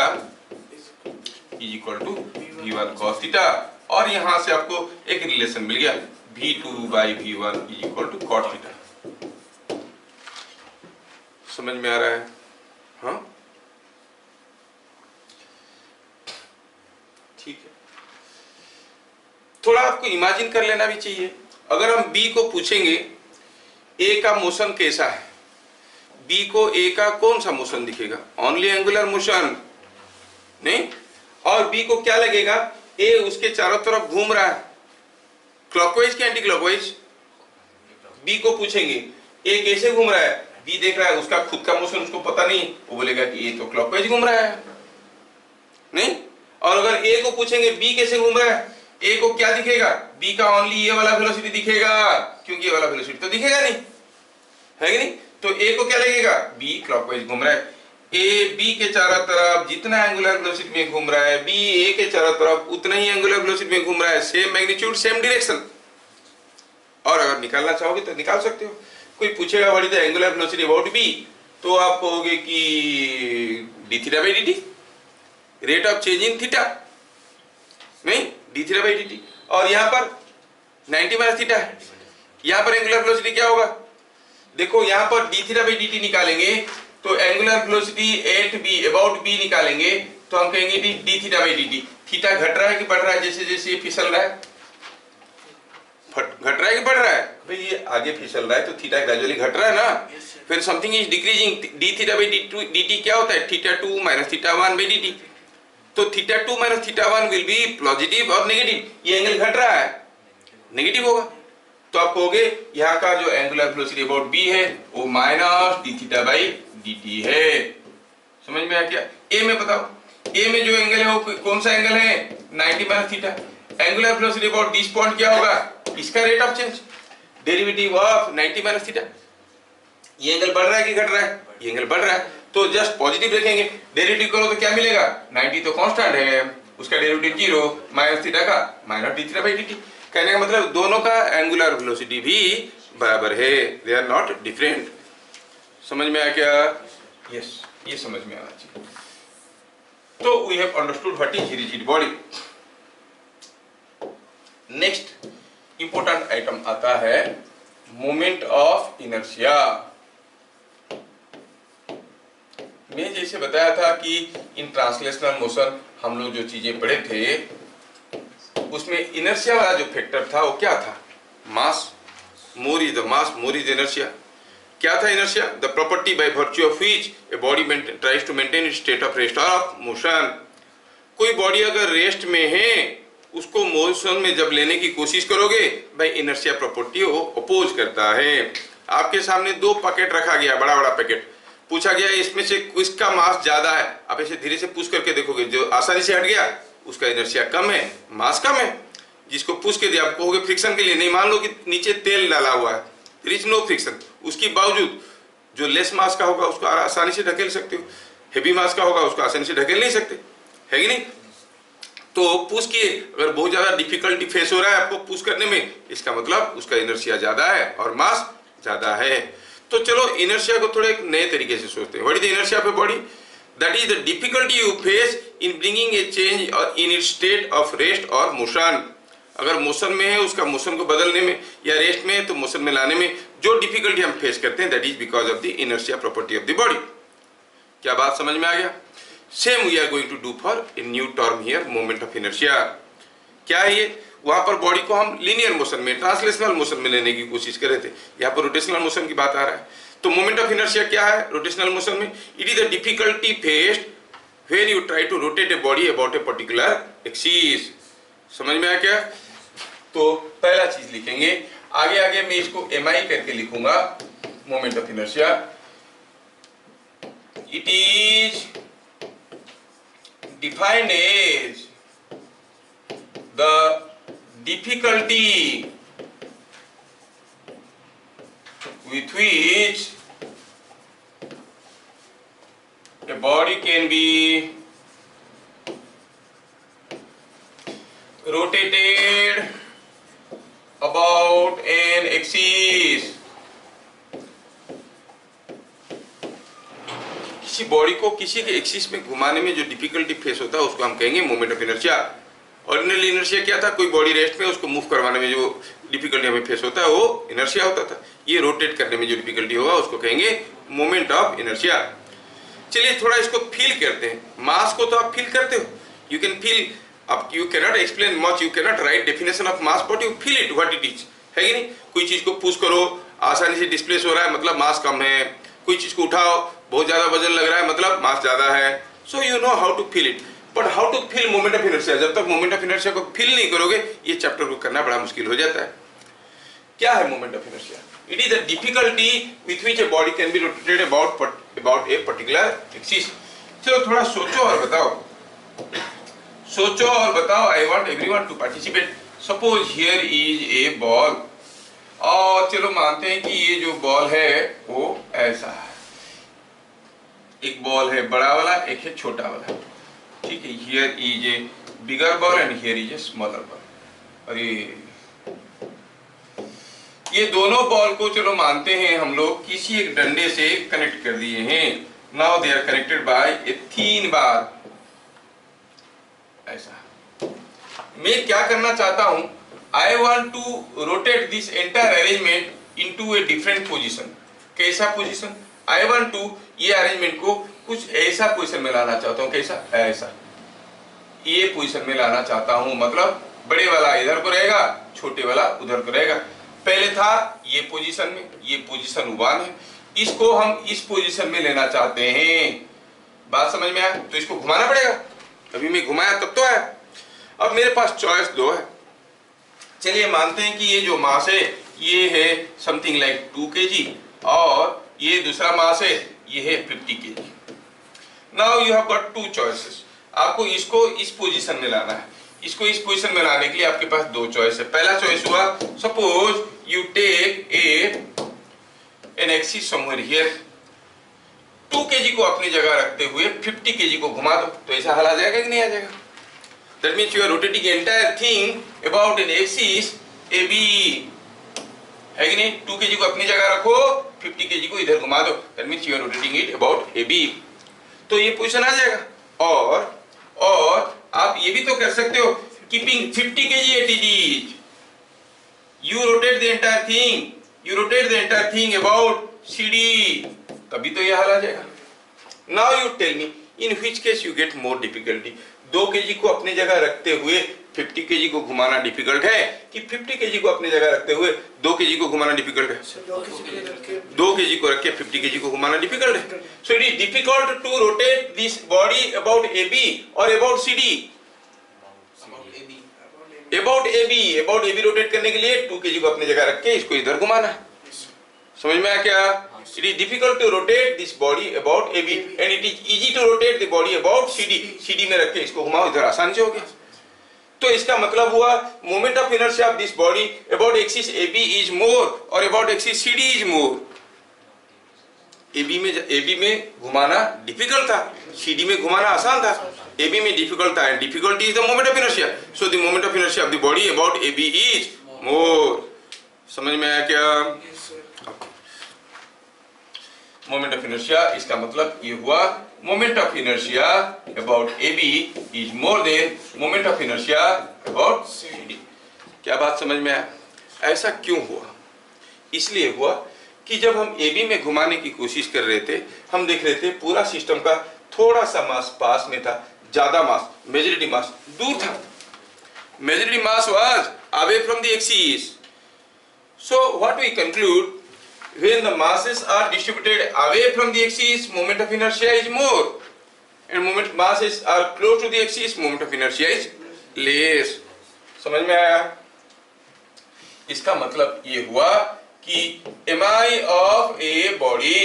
is equal to V1 cos theta, और यहां से आपको एक रिलेशन मिल गया V2 by V1 is equal to cot theta. समझ में आ रहा है? हाँ ठीक है। थोड़ा आपको इमेजिन कर लेना भी चाहिए। अगर हम B को पूछेंगे A का मोशन कैसा है, B को A का कौन सा मोशन दिखेगा, ओनली एंगुलर मोशन नहीं, और B को क्या लगेगा, A उसके चारों तरफ घूम रहा है, क्लॉकवाइज कि एंटी क्लॉकवाइज। B को पूछेंगे A कैसे घूम रहा है, B देख रहा है, उसका खुद का मोशन उसको पता नहीं, वो बोलेगा कि A तो क्लॉकवाइज घूम रहा है नहीं। और अगर A को पूछेंगे B कैसे घूम रहा है, A को क्या दिखेगा, B का ओनली ये वाला वेलोसिटी दिखेगा, क्योंकि ये वाला वेलोसिटी तो दिखेगा नहीं, है कि नहीं। तो A को क्या लगेगा, B क्लॉकवाइज घूम रहा है, A B के चारों तरफ जितना एंगुलर वेलोसिटी में घूम रहा है, B A के चारों तरफ उतना ही एंगुलर वेलोसिटी में घूम रहा है, सेम मैग्नीट्यूड सेम डायरेक्शन। और अगर निकालना चाहोगे तो निकाल सकते हो। कोई पूछेगा what is the angular velocity about B, तो आप कहोगे कि d theta by dt, rate of change in theta नहीं, d थीटा बाई dt। और यहाँ पर 90 माइनस थीटा है, यहाँ पर एंगुलर वेलोसिटी क्या होगा, देखो यहाँ पर d थीटा बाई dt निकालेंगे तो angular velocity at B about B निकालेंगे तो हम कहेंगे d theta by dt। Theta घट रहा है कि बढ़ रहा है, जैसे जैसे ये फिसल रहा है, घट रहा है कि बढ़ रहा है, भाई ये आगे फिसल रहा है तो थीटा ग्रेजुअली घट रहा है ना। फिर something is decreasing, d theta by dt क्या होता है, theta 2 minus theta 1 by dt। तो theta 2 minus theta 1 will be positive और नेगेटिव, ये एंगल घट रहा है नेगेटिव होगा। तो आप कहोगे यहाँ का जो एंगुलर वेलोसिटी अबाउट B है वो minus d theta by dt है। समझ में आ गया? A में बताओ, A में जो एंगल है वो कौन सा एंगल है, 90 minus theta. Angular velocity about this point क्या होगा, इसका rate of change, derivative of 90 minus theta. ये एंगल बढ़ रहा है कि घट रहा है, ये एंगल बढ़ रहा है, तो जस्ट पॉजिटिव रखेंगे, डेरिवेटिव करो तो क्या मिलेगा, 90 तो कांस्टेंट है, उसका डेरिवेटिव 0 माइनस थीटा का minus d theta by dt। कहने का मतलब दोनों का एंगुलर वेलोसिटी भी बराबर है, दे आर नॉट डिफरेंट। समझ में आया क्या? यस, ये समझ में आना चाहिए। तो we have understood what is rigid body. Next important item आता है मोमेंट ऑफ इनर्शिया। मैं जैसे बताया था कि इन ट्रांसलेशनल मोशन हम लोग जो चीजें पढ़े थे उसमें इनर्शिया वाला जो फैक्टर था वो क्या था, mass, more is the mass, more is inertia. क्या था inertia, the property by virtue of which a body tries to maintain its state of rest और ऑफ मोशन। कोई बॉडी अगर रेस्ट में है उसको मोशन में जब लेने की कोशिश करोगे भाई इनर्शिया प्रॉपर्टी वो अपोज करता है। आपके सामने दो पैकेट रखा गया, बड़ा बड़ा पैकेट, पूछा गया इसमें से किसका मास ज्यादा है, आप इसे धीरे से पुश करके देखोगे, जो आसानी से हट गया उसका इनर्शिया कम है, मास कम है। जिसको पुश के दिया आप कहोगे फ्रिक्शन के लिए नहीं, मान लो कि नीचे तेल डाला हुआ है, देयर इज नो फ्रिक्शन, उसके बावजूद जो लेस मास का होगा उसको आसानी से ढकेल सकते हो, हेवी मास का होगा उसको आसानी से ढकेल नहीं सकते, है कि नहीं। तो पुश किए, अगर बहुत ज्यादा डिफिकल्टी फेस हो रहा है आपको पुश करने में, इसका मतलब उसका इनर्शिया ज्यादा है और मास ज्यादा है। तो चलो इनर्शिया को थोड़े एक नए तरीके से सोचते हैं। What is the inertia of a body, that is the difficulty you face in bringing a change in its state of rest और मोशन। अगर मोशन में है उसका मोशन को बदलने में, या रेस्ट में है तो मोशन में लाने में जो डिफिकल्टी हम फेस करते हैं that is because of the inertia property of the body. क्या बात समझ में आ गया? Same we are going to do for a new term here, moment of inertia. क्या है ये, वहां पर बॉडी को हम लीनियर मोशन में, ट्रांसलेशनल मोशन में लेने की कोशिश कर रहे थे, यहाँ पर रोटेशनल मोशन की बात आ रहा है। तो मोमेंट ऑफ इनर्शिया क्या है रोटेशनल मोशन में, it is the difficulty faced when you try to rotate a body about a particular axis. समझ में आया क्या? तो पहला चीज लिखेंगे, आगे आगे मैं इसको MI करके लिखूंगा, moment of inertia, it is defined as the difficulty with which a body can be rotated about an axis. किसी बॉडी को किसी के एक्सिस में घुमाने में जो डिफिकल्टी फेस होता है उसको हम कहेंगे moment of inertia. Ordinary inertia क्या था, कोई बॉडी रेस्ट में उसको मूव करवाने में जो डिफिकल्टी हमें फेस होता है वो इनर्शिया होता था। ये रोटेट करने में जो डिफिकल्टी होगा उसको कहेंगे मोमेंट ऑफ इनर्शिया। चलिए थोड़ा इसको फील करते हैं। मास को तो आप फील करते हो, यू कैन फील। अब you can not explain much, you can not right definition of mass, but you feel it what it is, है कि नहीं। कोई चीज को पुश करो, आसानी से डिस्प्लेस हो रहा है, मतलब मास कम है। कोई चीज को उठाओ, बहुत ज्यादा वजन लग रहा है, मतलब मास ज्यादा है। So you know how to feel it, but how to feel moment of inertia, जब तक मोमेंट ऑफ इनर्शिया को फील नहीं करोगे ये चैप्टर को करना बड़ा मुश्किल हो जाता है। क्या है moment of inertia? It is the difficulty with which a body can be rotated about a particular axis. चलो थोड़ा सोचो और बताओ, सोचो और बताओ। I want everyone to participate. Suppose here is a ball, और चलो मानते हैं कि ये जो बॉल है वो ऐसा है। एक बॉल है बड़ा वाला, एक है छोटा वाला, ठीक है। Here is A bigger ball and here is a smaller ball. अरे ये दोनों बॉल को चलो मानते हैं हम लोग किसी एक डंडे से कनेक्ट कर दिए हैं। Now they are connected by a thin bar, ऐसा। मैं क्या करना चाहता हूं, I want to rotate this entire arrangement into a different position. कैसा पोजीशन? आई वॉन्ट टू ये अरेंजमेंट को कुछ ऐसा पोजीशन में लाना चाहता हूं। कैसा? ऐसा, ये पोजीशन में लाना चाहता हूं। मतलब बड़े वाला इधर को रहेगा, छोटे वाला उधर को रहेगा। पहले था ये पोजीशन में, ये पोजीशन 1 है, इसको हम इस पोजीशन में लेना चाहते हैं। बात समझ में आया? तो इसको घुमाना पड़ेगा। अभी मैं घुमाया तब तो है। अब मेरे पास चॉइस 2 है। चलिए मानते हैं कि ये जो मास है ये है समथिंग लाइक 2 kg, और ये दूसरा मास है ये है 50 kg। Now you have got 2 choices. आपको इसको इस पोजीशन में लाना है। इसको इस पोजीशन में लाने के लिए आपके पास 2 चॉइस है। पहला चॉइस हुआ, suppose you take an axis somewhere here, 2 kg को अपनी जगह रखते हुए 50 kg को घुमा दो, तो ऐसा हल आ जाएगा कि नहीं आ जाएगा? That means you are rotating entire thing about an axis AB, है कि नहीं? 2 kg को अपनी जगह रखो, 50 kg को इधर घुमा दो, that means you are rotating it about AB। तो ये पोजीशन आ जाएगा। और आप ये भी तो कर सकते हो, keeping 50 kg at its ease, you rotate the entire thing, you rotate the entire thing about CD, तभी तो ये हल आ जाएगा। Now you tell me in which case you get more difficulty। 2 kg को अपनी जगह रखते हुए 50 kg को घुमाना डिफिकल्ट है, कि 50 kg को अपनी जगह रखते हुए 2 kg को घुमाना डिफिकल्ट है? 2 kg को रख के 50 kg को घुमाना डिफिकल्ट है। So it is difficult to rotate this body about AB और about CD। About AB rotate करने के लिए 2 kg को अपनी जगह रख के इसको इधर घुमाना है। समझ में आया क्या? It is difficult to rotate this body about AB and it is easy to rotate the body about CD। CD में रख के इसको घुमाओ, इधर आसानी से हो गया। तो इसका मतलब हुआ moment of inertia of this body about axis AB is more और about axis CD is more. AB में घुमाना डिफिकल्ट था, CD में घुमाना आसान था। AB में डिफिकल्ट था, and difficulty is the moment of inertia, so the moment of inertia of the body about AB is मोर। समझ में आया क्या? मोमेंट ऑफ इनर्शिया, इसका मतलब ये हुआ moment of inertia about AB is more than moment of inertia about CD। क्या बात समझ में आया? ऐसा क्यों हुआ? इसलिए हुआ कि जब हम AB में घुमाने की कोशिश कर रहे थे, हम देख रहे थे पूरा सिस्टम का थोड़ा सा मास पास में था, ज्यादा मास, मेजॉरिटी मास दूर था। Majority mass was away from the axis. So what we conclude, when the masses are distributed away from the axis, moment of inertia is more, and masses are close to the axis, moment of inertia is less। समझ में आया? इसका मतलब ये हुआ कि mi of a body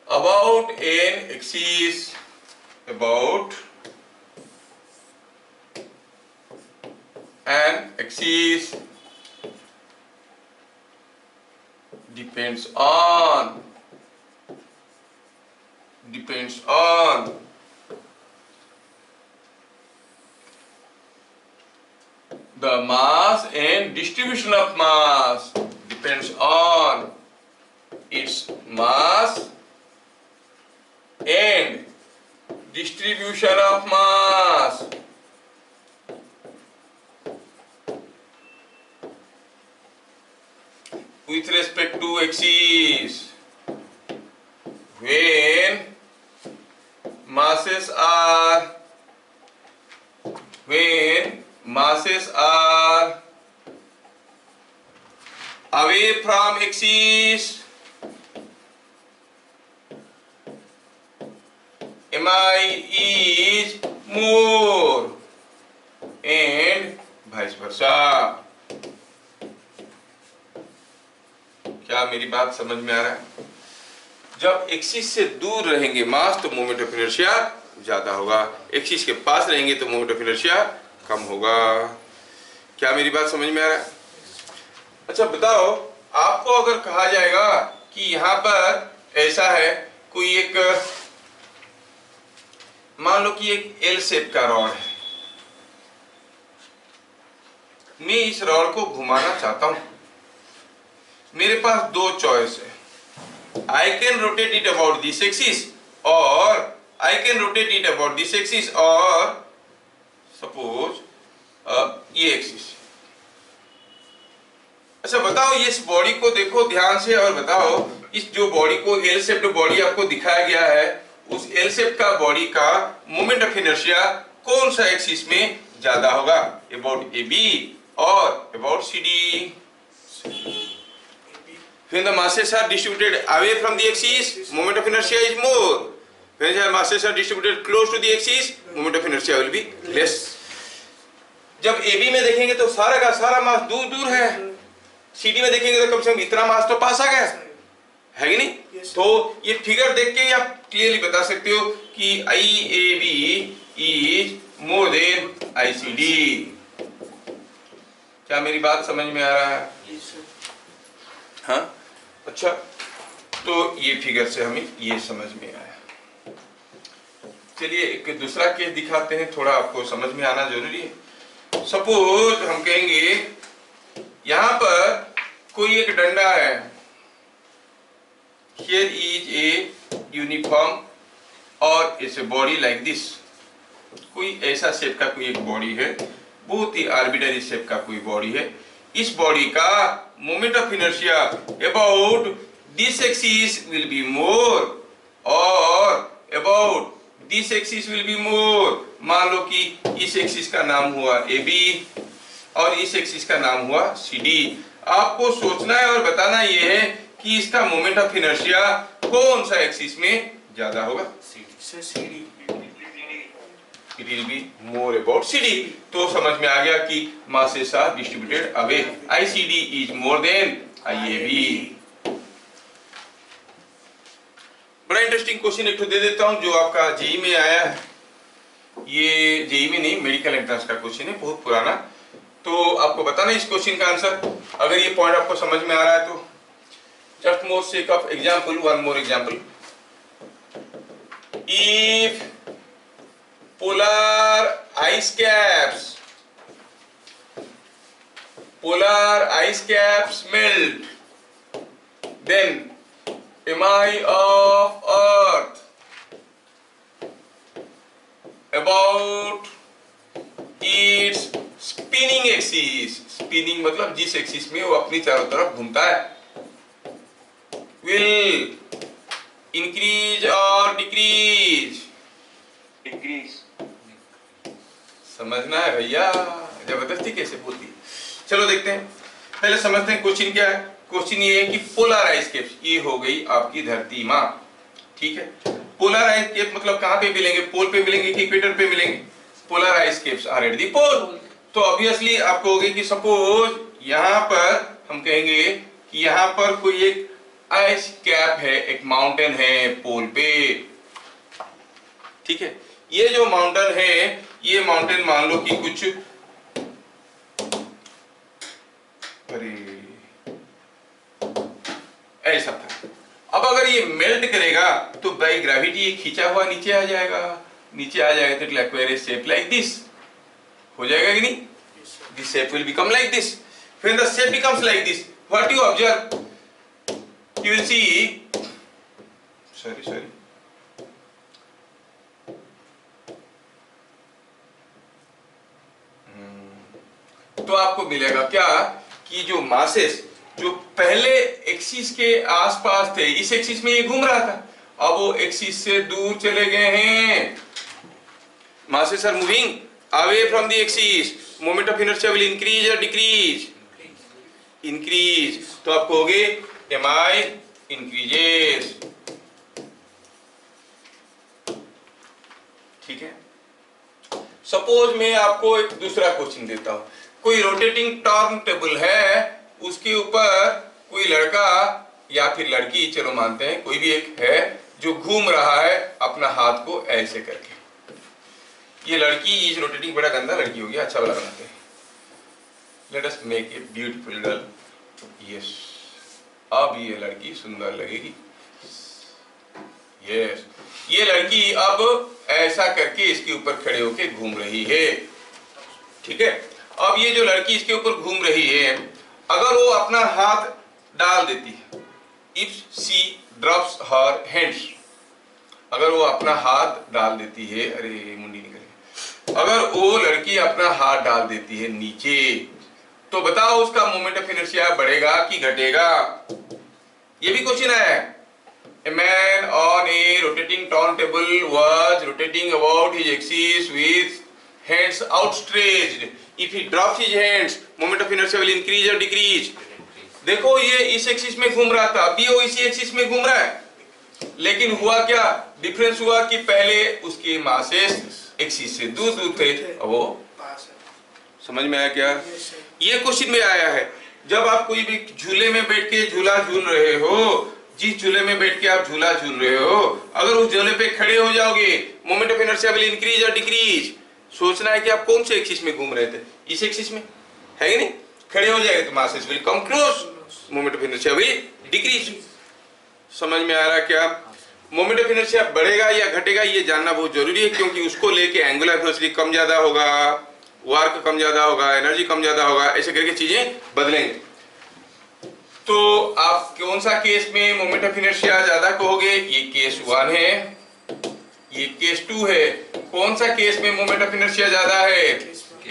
about an axis, about an axis depends on the mass and distribution of mass, depends on its mass and distribution of mass. With respect to axis, when masses are away from axis, mi is more and vice versa. क्या मेरी बात समझ में आ रहा है? जब axis से दूर रहेंगे मास तो मोमेंट ऑफ इनर्शिया ज्यादा होगा, एक्सिस के पास रहेंगे तो मोमेंट ऑफ इनर्शिया कम होगा। क्या मेरी बात समझ में आ रहा है? अच्छा बताओ, आपको अगर कहा जाएगा कि यहाँ पर ऐसा है, कोई एक मान लो कि एक एल शेप का रॉड है, मैं इस रॉड को घुमाना चाहता हूं, मेरे पास दो चॉइस है, I can rotate it about this axis or I can rotate it about this axis or suppose ये एक्सिस। अच्छा बताओ, ये इस बॉडी को देखो ध्यान से और बताओ, इस जो बॉडी को एल शेप्ड बॉडी आपको दिखाया गया है, उस एल शेप का बॉडी का मोमेंट ऑफ इनर्शिया कौन सा एक्सिस में ज्यादा होगा, अबाउट ए बी और about C D? When the masses are distributed away from the axis, moment of inertia is more. When the masses are distributed close to the axis, moment of inertia will be less. जब AB में देखेंगे तो सारा का सारा मास दूर दूर है, CD में देखेंगे तो कम से कम इतना मास तो पास आ गया है कि नहीं? तो ये फिगर देख के आप क्लियरली बता सकते हो कि IAB is more than ICD। क्या मेरी बात समझ में आ रहा है? हाँ, अच्छा, तो ये फिगर से हमें ये समझ में आया। चलिए एक दूसरा केस दिखाते हैं, थोड़ा आपको समझ में आना जरूरी है। सपोज हम कहेंगे यहां पर कोई एक डंडा है, here is a uniform और it's a body like this, कोई ऐसा शेप का कोई एक बॉडी है, बहुत ही आर्बिट्ररी शेप का कोई बॉडी है, इस बॉडी का moment of inertia about this axis will be more और about this axis will be more. मान लो कि इस एक्सिस का नाम हुआ ए बी और इस एक्सिस का नाम हुआ सी डी। आपको सोचना है और बताना यह है कि इसका मोमेंट ऑफ इनर्शिया कौन सा एक्सिस में ज्यादा होगा? C D. It will be more about CD। तो समझ में आ गया कि masses are distributed away, ICD is more than IAB। बड़ा इंटरेस्टिंग क्वेश्चन एक तो दे देता हूं जो आपका जेई में आया है, ये जेई में नहीं मेडिकल एंट्रेंस का क्वेश्चन है, बहुत पुराना। तो आपको बताना इस क्वेश्चन का आंसर, अगर ये पॉइंट आपको समझ में आ रहा है तो। Just more sake of example, one more example, if polar ice caps melt, then mi of earth about its spinning axis, spinning मतलब जिस एक्सिस में वो अपनी चारों तरफ घूमता है, will increase or decrease? समझना है भैया, जबरदस्ती कैसे बोलती है। चलो देखते हैं, पहले समझते हैं क्वेश्चन क्या है। क्वेश्चन ये है कि पोलर आइस कैप्स, ये हो गई आपकी धरती माँ, ठीक है। पोलर आइस कैप मतलब कहाँ पे मिलेंगे, पोल पे मिलेंगे कि इक्वेटर पे मिलेंगे? Polar ice caps are at the pole. तो ऑब्वियसली आपको होगी कि सपोज यहाँ पर हम कहेंगे कि यहाँ पर कोई एक आइस कैप है, एक माउंटेन है पोल पे, ठीक है। ये जो माउंटेन है, ये माउंटेन मान लो कि कुछ, अरे ऐसा था। अब अगर ये मेल्ट करेगा तो बाई ग्रेविटी ये खींचा हुआ नीचे आ जाएगा, नीचे आ जाएगा तो it will acquire A shape like this, हो जाएगा कि नहीं? This shape will become like this. When the shape becomes like this, what you observe, you will see, sorry, तो आपको मिलेगा क्या कि जो मासेस जो पहले एक्सिस के आसपास थे, इस एक्सिस में ये घूम रहा था, अब वो एक्सिस से दूर चले गए हैं। Masses are moving away from the axis, moment of inertia will increase और डिक्रीज? इंक्रीज। तो आप कहोगे mi इंक्रीजेस, ठीक है। सपोज मैं आपको एक दूसरा क्वेश्चन देता हूं, कोई रोटेटिंग टर्न टेबल है, उसके ऊपर कोई लड़का या फिर लड़की, चलो मानते हैं कोई भी एक है, जो घूम रहा है अपना हाथ को ऐसे करके। ये लड़की इज रोटेटिंग, बड़ा गंदा लड़की हो गया, अच्छा वाला बनाते हैं। Let us make a beautiful girl. Yes, अब ये लड़की सुंदर लगेगी। यस, ये लड़की अब ऐसा करके इसके ऊपर खड़े होके घूम रही है, ठीक है। अब ये जो लड़की इसके ऊपर घूम रही है, अगर वो अपना हाथ डाल देती है, if she drops her hands, अगर वो अपना हाथ डाल देती है, अरे मुंडी निकल गई, अगर वो लड़की अपना हाथ डाल देती है नीचे, तो बताओ उसका मोमेंट ऑफ इनर्शिया बढ़ेगा कि घटेगा? ये भी क्वेश्चन है। A man on a rotating turntable was rotating about his axis with hands outstretched. If he drops his hands, moment of inertia will increase or decrease? देखो ये इस एक्सिस में घूम रहा था, अभी वो इसी एक्सिस में घूम रहा है, लेकिन हुआ क्या? डिफरेंस हुआ कि पहले उसके मासेस एक्सिस से दूर दूर थे, अब वो समझ में आया क्या? ये क्वेश्चन में आया है। जब आप कोई भी झूले में बैठ के झूला झूल रहे हो, जिस झूले में बैठ के आप झूला झूल रहे हो, अगर उस झूले पे खड़े हो जाओगे, moment of inertia will increase और डिक्रीज? सोचना है कि आप कौन से एक्सिस में घूम रहे थे, इस एक्सिस में, है कि नहीं? खड़े हो जाएगा तो masses will come close, moment of inertia will decrease. समझ में आ रहा क्या? मोमेंट ऑफ इनर्शिया बढ़ेगा या घटेगा ये जानना बहुत जरूरी है, क्योंकि उसको लेके एंगुलर वेलोसिटी कम ज्यादा होगा, वर्क कम ज्यादा होगा, एनर्जी कम ज्यादा होगा, ऐसे करके चीजें बदलेंगे। तो आप कौन सा केस में मोमेंट ऑफ इनर्शिया ज्यादा कहोगे? ये केस 1 है, ये केस 2 है। कौन सा केस में मोमेंट ऑफ इनर्शिया ज्यादा है?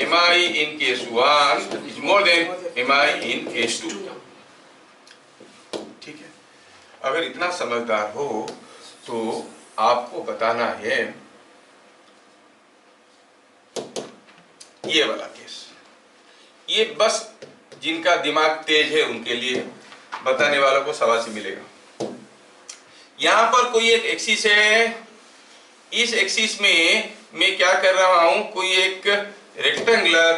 mi in case 1 is more than mi in case 2, ठीक है। अगर इतना समझदार हो तो आपको बताना है ये वाला केस, ये बस जिनका दिमाग तेज है उनके लिए, बताने वालों को शाबाशी मिलेगा। यहां पर कोई एक एक्सिस है, इस एक्सिस में मैं क्या कर रहा हूं, कोई एक रेक्टेंगुलर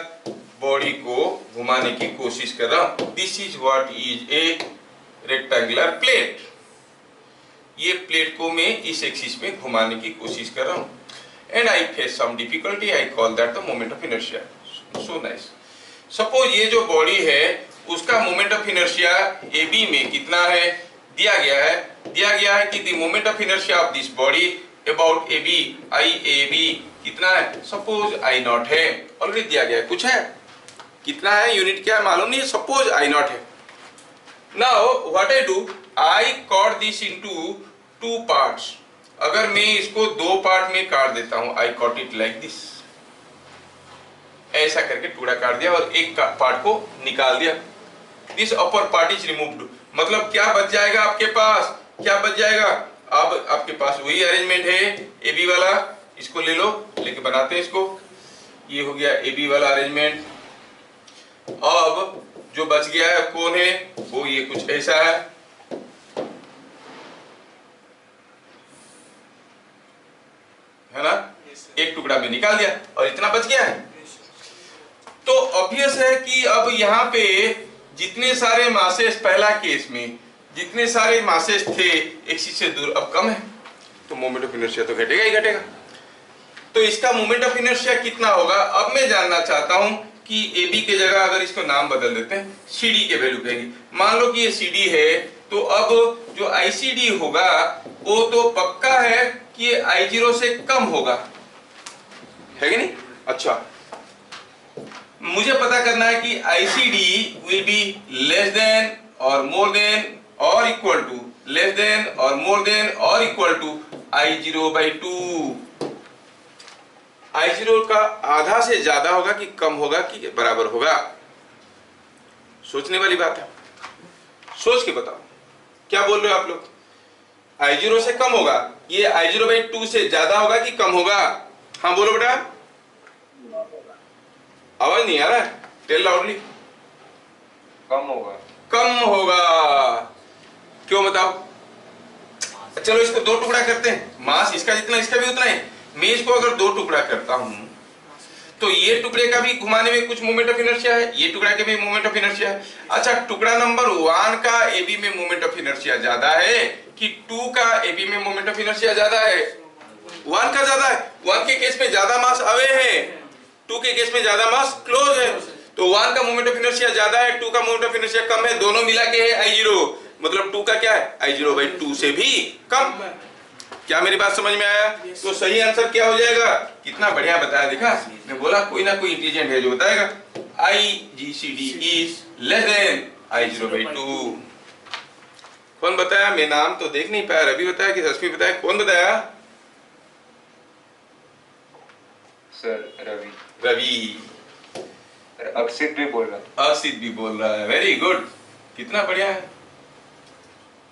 बॉडी को घुमाने की कोशिश कर रहा हूं। This is what is a rectangular plate. ये प्लेट को मैं इस एक्सिस में घुमाने की कोशिश कर रहा हूं, and I face some difficulty, I call that the moment of inertia. So nice. Suppose ये जो बॉडी है उसका moment of inertia A B में कितना है? दिया गया है कि the moment of inertia of this body about A B, I A B कितना है? सपोज आई नॉट है, ऑलरेडी दिया गया है, कुछ है कितना है, यूनिट क्या है मालूम नहीं है, सपोज आई नॉट है। Now what I do, I cot this into 2 parts. अगर मैं इसको 2 पार्ट में काट देता हूं, आई कॉट इट लाइक दिस, ऐसा करके टुकड़ा काट दिया और एक पार्ट को निकाल दिया। This upper part is removed, मतलब क्या बच जाएगा आपके पास? क्या बच जाएगा? अब आपके पास वही अरेंजमेंट है ए बी वाला, इसको ले लो, लेके बनाते हैं इसको। ये हो गया ए बी वाला अरेंजमेंट। अब जो बच गया है कौन है? वो ये कुछ ऐसा है ना? एक टुकड़ा में निकाल दिया और इतना बच गया है। तो ऑब्वियस है कि अब यहाँ पे जितने सारे मासेस, पहला केस में जितने सारे मासेस थे एक्सिस से दूर, अब कम है, तो मोमेंट ऑफ इनर्शिया तो घटेगा ही घटेगा। तो इसका मोमेंट ऑफ इनर्शिया कितना होगा? अब मैं जानना चाहता हूं कि ए बी के जगह अगर इसको नाम बदल देते हैं, सी डी के वैल्यू कहेंगे। मान लो कि ये सी डी है, तो अब जो ICD होगा वो तो पक्का है कि ये I0 से कम होगा, है कि नहीं? अच्छा, मुझे पता करना है कि ICD will be less than और मोर देन और इक्वल टू, लेस देन और मोर देन और इक्वल टू I0/2। I0 का आधा से ज्यादा होगा कि कम होगा कि बराबर होगा? सोचने वाली बात है, सोच के बताओ, क्या बोल रहे हो आप लोग? I0 से कम होगा, ये I0/2 से ज्यादा होगा कि कम होगा? हाँ बोलो बेटा, आवाज नहीं आ रहा है, टेल लाउडली। कम होगा। कम होगा, क्यों बताओ? चलो इसको दो टुकड़ा करते हैं, मास इसका जितना इसका भी उतना है। मैं इसको अगर दो टुकड़ा करता हूं तो ये टुकड़े का भी घुमाने में कुछ मोमेंट ऑफ इनर्शिया है, ये टुकड़ा के भी मोमेंट ऑफ इनर्शिया है। अच्छा, टुकड़ा नंबर 1 का AB में मोमेंट ऑफ इनर्शिया ज्यादा है कि 2 का AB में मोमेंट ऑफ इनर्शिया ज्यादा है? 1 का ज्यादा है। 1 के केस में ज्यादा मास अवे है, 2 के केस में ज्यादा मास क्लोज है। तो 1 का मोमेंट ऑफ इनर्शिया ज्यादा है, 2 का मोमेंट ऑफ इनर्शिया कम है, दोनों मिला के है I0, मतलब 2 का क्या है? I0/2 से भी कम। क्या मेरी बात समझ में आया? तो सही आंसर क्या हो जाएगा? कितना बढ़िया बताया, देखा मैं बोला कोई ना कोई इंटेलिजेंट है जो बताएगा। IGCD is less than I0/2। कौन बताया? मैं नाम तो देख नहीं पाया, रवि बताया कि रश्मि बताया? कौन बताया? सर रवि। रवि। अक्षित भी बोल रहा है। असित भी बोल रहा है, वेरी गुड, कितना बढ़िया है।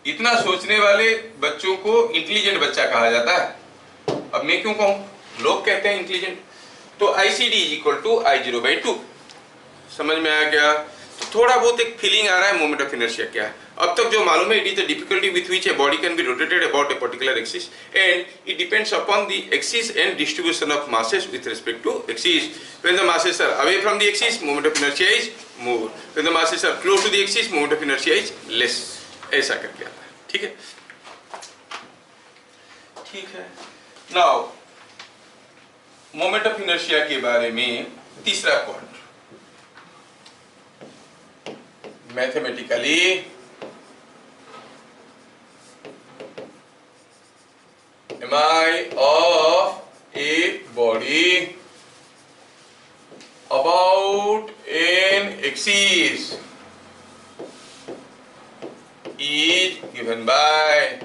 इतना सोचने वाले बच्चों को इंटेलिजेंट बच्चा कहा जाता है। अब मैं क्यों कहूं, लोग कहते हैं इंटेलिजेंट। तो ICD is equal to I0/2। समझ में आया क्या? तो थोड़ा बहुत एक फीलिंग आ रहा है मोमेंट ऑफ इनर्शिया क्या है। अब तक जो मालूम है, it is the difficulty with which a body can be rotated about a particular axis and it depends upon the axis and distribution of masses with respect to axis. When the masses are away from the axis, moment of inertia is more. When the masses are close to the axis, moment of inertia is less. ऐसा करके आता है, ठीक है? ठीक है। Now moment of inertia के बारे में तीसरा point, mathematically mi of a body about an axis is given by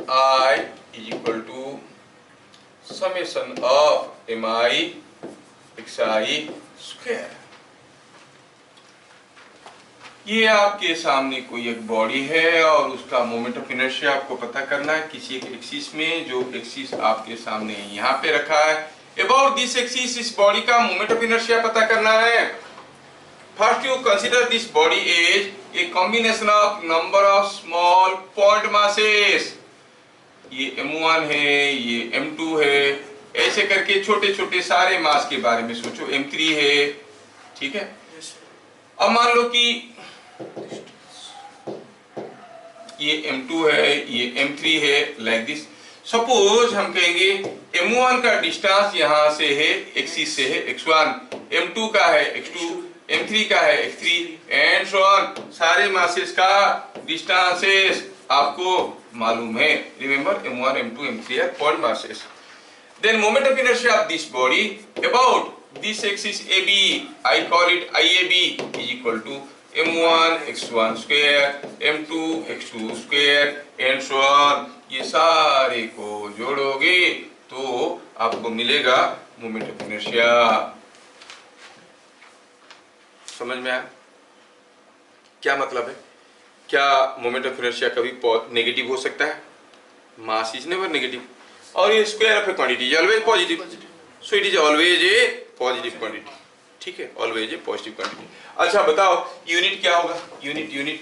I is equal to summation of mi xi square। ये आपके सामने कोई एक बॉडी है और उसका मोमेंट ऑफ इनर्शिया आपको पता करना है किसी एक एक्सिस में, जो एक्सिस आपके सामने यहाँ पे रखा है। अबाउट दिस एक्सिस इस बॉडी का मोमेंट ऑफ इनर्शिया पता करना है। First you consider this body as a combination of number of small point masses. ये M1 है, ये M2 है, ऐसे करके छोटे छोटे सारे मास के बारे में सोचो। M3 है, ठीक है। अब मान लो कि ये M2 है, ये M3 है, लाइक दिस। सपोज हम कहेंगे M1 का डिस्टेंस यहां से है, एक्सिस से है x1, M2 का है x2, M3 का है x3 एंड सो ऑन। सारे मासेस का डिस्टेंसेस आपको मालूम है। Remember M1, M2, M3 are point masses. Then moment of inertia of this body about this axis AB, I call it IAB, is equal to M1 x1 square, M2 x2 square and so on। ये सारे को जोड़ोगे तो आपको मिलेगा moment of inertia. समझ में आया क्या मतलब है? क्या मोमेंट ऑफ इनर्शिया कभी नेगेटिव हो सकता है? मास इज नेवर नेगेटिव और ये square of A quantity is always positive, so it is always a positive quantity, ठीक है, ऑलवेज ए पॉजिटिव क्वांटिटी। अच्छा बताओ यूनिट क्या होगा? Unit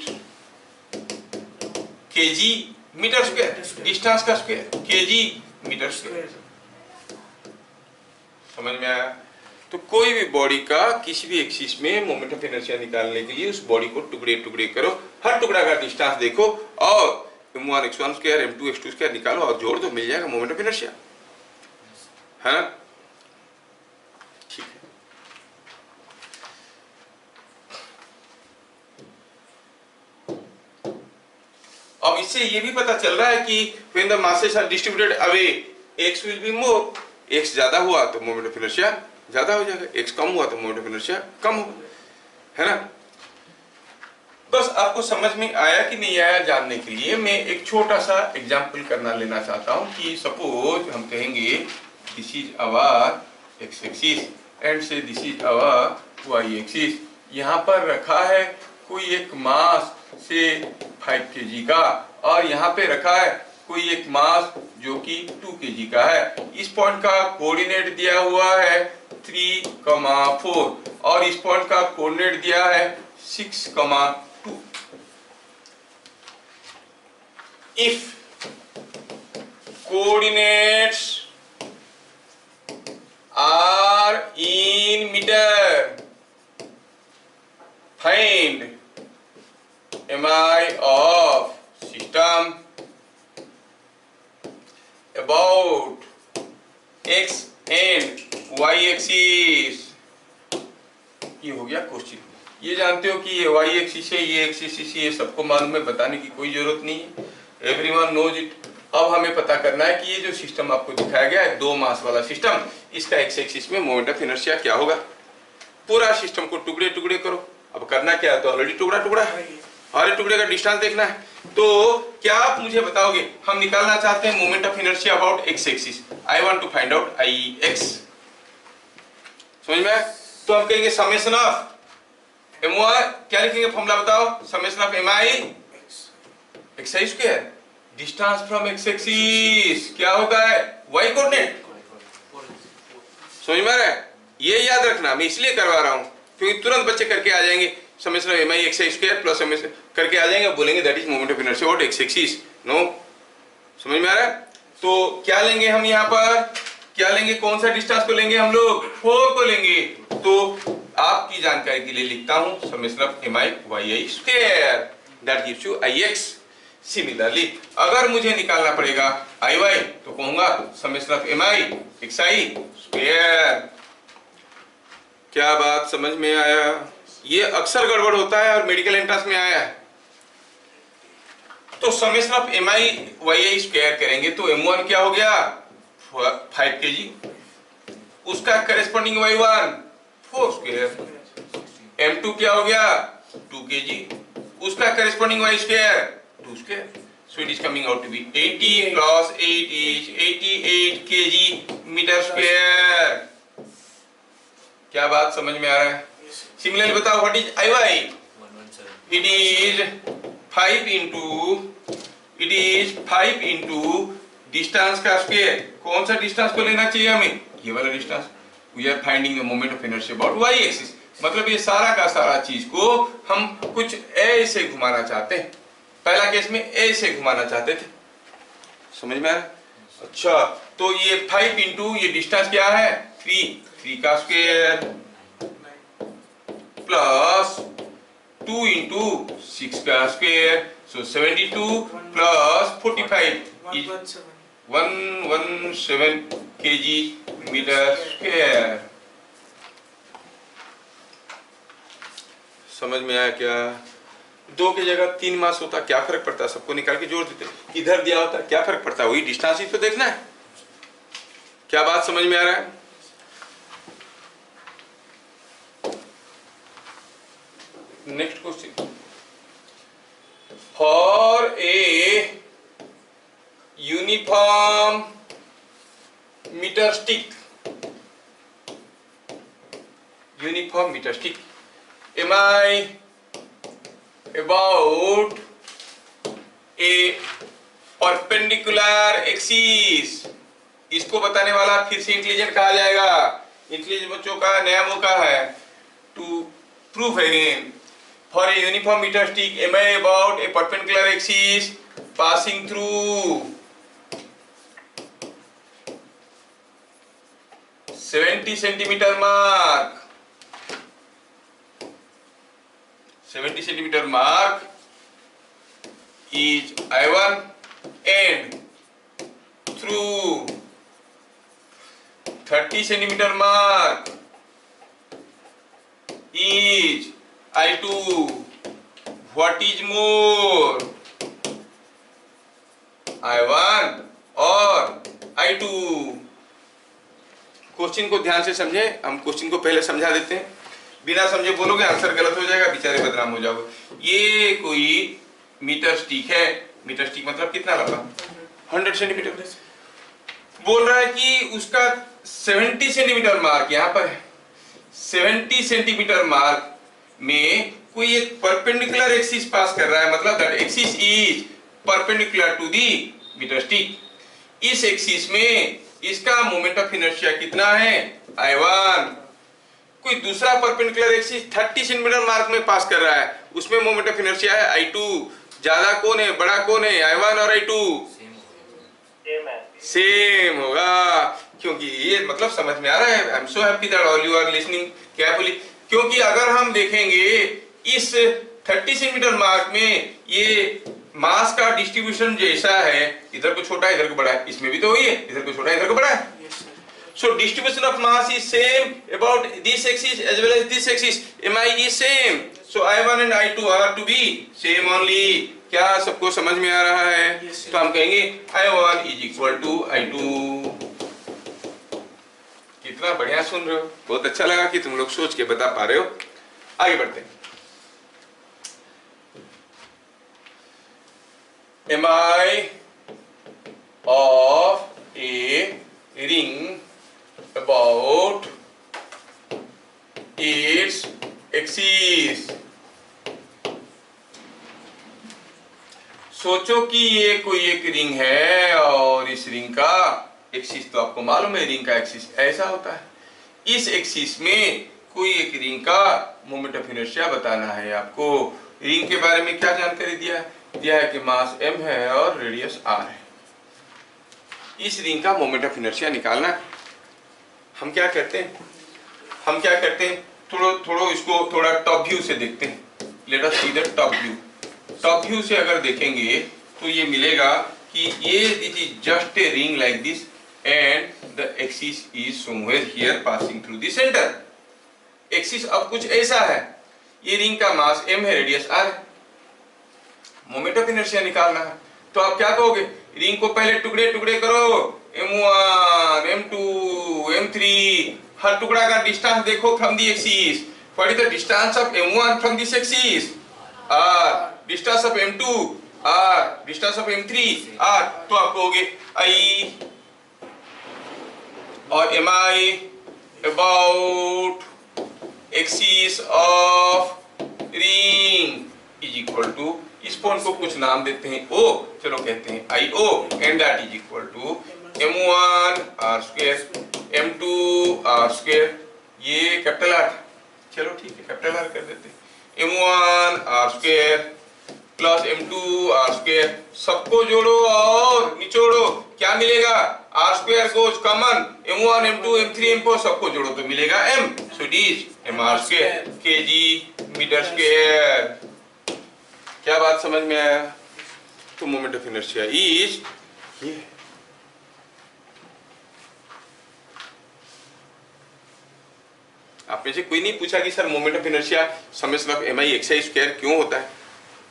kg metre square, distance का स्क्वायर, केजी मीटर स्क्वायर। समझ में आया? तो कोई भी बॉडी का किसी भी एक्सिस में मोमेंट ऑफ इनर्शिया निकालने के लिए उस बॉडी को टुकड़े टुकड़े करो, हर टुकड़ा का डिस्टेंस देखो और M1 x1 square, M2 x2 square निकालो और जोड़ दो, मिल जाएगा मोमेंट ऑफ इनर्शिया, है ना? ठीक है। इससे ये भी पता चल रहा है कि when the masses are distributed away x will be more, x ज्यादा हुआ तो मोमेंट ऑफ इनर्शिया ज्यादा हो जाएगा, x कम हुआ तो मोमेंट ऑफ इनर्शिया कम होगा, है ना। बस आपको समझ में आया कि नहीं आया जानने के लिए मैं एक छोटा सा एग्जांपल करना लेना चाहता हूं कि सपोज हम कहेंगे this is our x axis and say this is our y axis. यहाँ पर रखा है कोई एक मास से 5 kg का और यहाँ पे रखा है कोई एक मास जो कि 2 kg का है। इस पॉइंट का कोऑर्डिनेट दिया हुआ है 3,4 और इस पॉइंट का कोऑर्डिनेट दिया है 6,2। If coordinates are in metre, find mi of system about x and y axis। ये हो गया क्वेश्चन। ये जानते हो कि ये y एक्सिस है, ये एक्सिस है, ये सबको मालूम है, बताने की कोई जरूरत नहीं है, एवरीवन नोज इट। अब हमें पता करना है कि ये जो सिस्टम आपको दिखाया गया है दो मास वाला सिस्टम, इसका x एक्सिस में मोमेंट ऑफ इनर्शिया क्या होगा। पूरा सिस्टम को टुकड़े टुकड़े करो। अब करना क्या है, तो ऑलरेडी टुकड़ा टुकड़ा है और ये टुकड़े का डिस्टेंस देखना है। तो क्या आप मुझे बताओगे, हम निकालना चाहते हैं moment of inertia about x axis. I want to find out Ix। समझ में? तो हम कहेंगे समेशन ऑफ my, क्या लिखेंगे फॉर्मूला बताओ, summation of mi xi square distance from x axis क्या होता है y कोऑर्डिनेट। समझ में आ रहा है? ये याद रखना, मैं इसलिए करवा रहा हूं क्योंकि तुरंत बच्चे करके आ जाएंगे summation of mi xi square plus summation करके आ जाएंगे, बोलेंगे that is moment of inertia about x axis. No, समझ में आ रहा है? तो क्या लेंगे हम यहाँ पर, क्या लेंगे, कौन सा डिस्टेंस को लेंगे हम लोग, 4 को लेंगे। तो आपकी जानकारी के लिए लिखता हूं summation of mi yi square that gives you Ix। Similarly अगर मुझे निकालना पड़ेगा Iy तो कहूंगा summation of mi xi square. क्या बात समझ में आया? ये अक्सर गड़बड़ होता है और मेडिकल एंट्रेंस में आया है। तो summation of mi yi square करेंगे तो m1 क्या हो गया 5 kg, उसका करेस्पॉन्डिंग y1 4 स्क्वायर, m2 क्या हो गया 2 kg, उसका corresponding y square 2 square. So it is coming out to be 80 plus 8 is 88 kg metre square. क्या बात समझ में आ रहा है? सिमिलरली बताओ what is Iy, 117। It is 5 into distance का स्क्वायर। कौन सा डिस्टेंस को लेना चाहिए हमें, ये वाला distance. We are finding the moment of inertia about y axis, मतलब ये सारा का सारा चीज को हम कुछ ऐसे घुमाना चाहते हैं। पहला केस में ऐसे घुमाना चाहते थे, समझ में आ रहा है? अच्छा, तो ये 5 इंटू ये डिस्टेंस क्या है 3 का स्क्वायर प्लस 2 इंटू 6 का square, so 72 plus 45 is 117 kg metre square. समझ में आया क्या? 2 की जगह 3 मास होता क्या फर्क पड़ता, सबको निकाल के जोड़ देते। इधर दिया होता क्या फर्क पड़ता, वही डिस्टेंस ही तो देखना है। क्या बात समझ में आ रहा है? Next question, for a uniform metre stick, uniform metre stick am I about a perpendicular axis। इसको बताने वाला फिर से इंटेलिजेंट कहा जाएगा। इंटेलिजेंट बच्चों का नया मौका है to proof again. For a uniform metre stick am I about a perpendicular axis passing through 70 centimeter mark, 70 centimeter mark is I1 and through 30 centimeter mark is I2। What is more, I1 और I2। Question को ध्यान से समझे, हम question को पहले समझा देते हैं, बिना समझे बोलोगे आंसर गलत हो जाएगा, बेचारे बदनाम हो जाओगे। ये कोई मीटर स्टिक है, मीटर स्टिक मतलब कितना लंबा, 100 सेंटीमीटर। बोल रहा है कि उसका 70 सेंटीमीटर मार्क यहाँ पर है, 70 सेंटीमीटर मार्क में कोई एक परपेंडिकुलर एक्सिस पास कर रहा है, मतलब that axis is perpendicular to the metre stick. इस एक्सिस में इसका मोमेंट ऑफ इनर्शिया कितना है, I1। कोई दूसरा परपेंडिकुलर एक्सिस 30 सेंटीमीटर मार्क में पास कर रहा है, उसमें मोमेंट ऑफ इनर्शिया है I2। ज्यादा कौन है, बड़ा कौन है, I1 और I2? सेम होगा, क्योंकि ये मतलब समझ में आ रहा है। I am so happy that all you are listening carefully. क्योंकि अगर हम देखेंगे इस 30 सेंटीमीटर मार्क में ये मास का डिस्ट्रीब्यूशन जैसा है, इधर को छोटा इधर को बड़ा है, इसमें भी तो वही है, इधर को छोटा इधर को बड़ा है। So distribution of mass is same about this axis as well as this axis. Mi is same. So I1 and I2 are to be same only. क्या सबको समझ में आ रहा है? तो हम कहेंगे I1 is equal to I2। कितना बढ़िया सुन रहे हो, बहुत अच्छा लगा कि तुम लोग सोच के बता पा रहे हो। आगे बढ़ते हैं। Mi of a ring about its axis। सोचो कि ये कोई एक रिंग है और इस रिंग का एक्सिस तो आपको मालूम है, रिंग का एक्सिस ऐसा होता है। इस एक्सिस में कोई एक रिंग का मोमेंट ऑफ इनर्शिया बताना है आपको। रिंग के बारे में क्या जानकारी दिया है कि मास m है और रेडियस r है। इस रिंग का मोमेंट ऑफ इनर्शिया निकालना है। हम क्या करते हैं, थोड़ा इसको थोड़ा टॉप व्यू से देखते हैं। Let us see the top view. Top view से अगर देखेंगे तो ये मिलेगा कि ये this is just a ring like this and the axis is somewhere here passing through the centre. Axis अब कुछ ऐसा है, ये रिंग का मास m है, रेडियस r है। मोमेंट ऑफ इनर्शिया निकालना है तो आप क्या कहोगे, रिंग को पहले टुकड़े टुकड़े करो, m1 m2 m3, हर टुकड़ा का डिस्टेंस देखो from the axis. What is the distance of m1 from this axis, r। Distance of m2 r, distance of m3 r। तो आप कहोगे I और mi about axis of ring is equal to, इस point को कुछ नाम देते हैं O, चलो कहते हैं IO, and that is equal to m1 r square m2 r square, ये कैपिटल R, चलो ठीक है कैपिटल R कर देते हैं, m1 r square plus m2 r square. सबको जोड़ो और निचोड़ो, क्या मिलेगा, r square goes common, m1 m2 m3 m4 सबको जोड़ो तो मिलेगा m। So it is mr square kg metre square. क्या बात समझ में आया? तो मोमेंट ऑफ इनर्शिया इज ये। आप में से कोई नहीं पूछा कि sir moment of inertia summation of mi xi square क्यों होता है?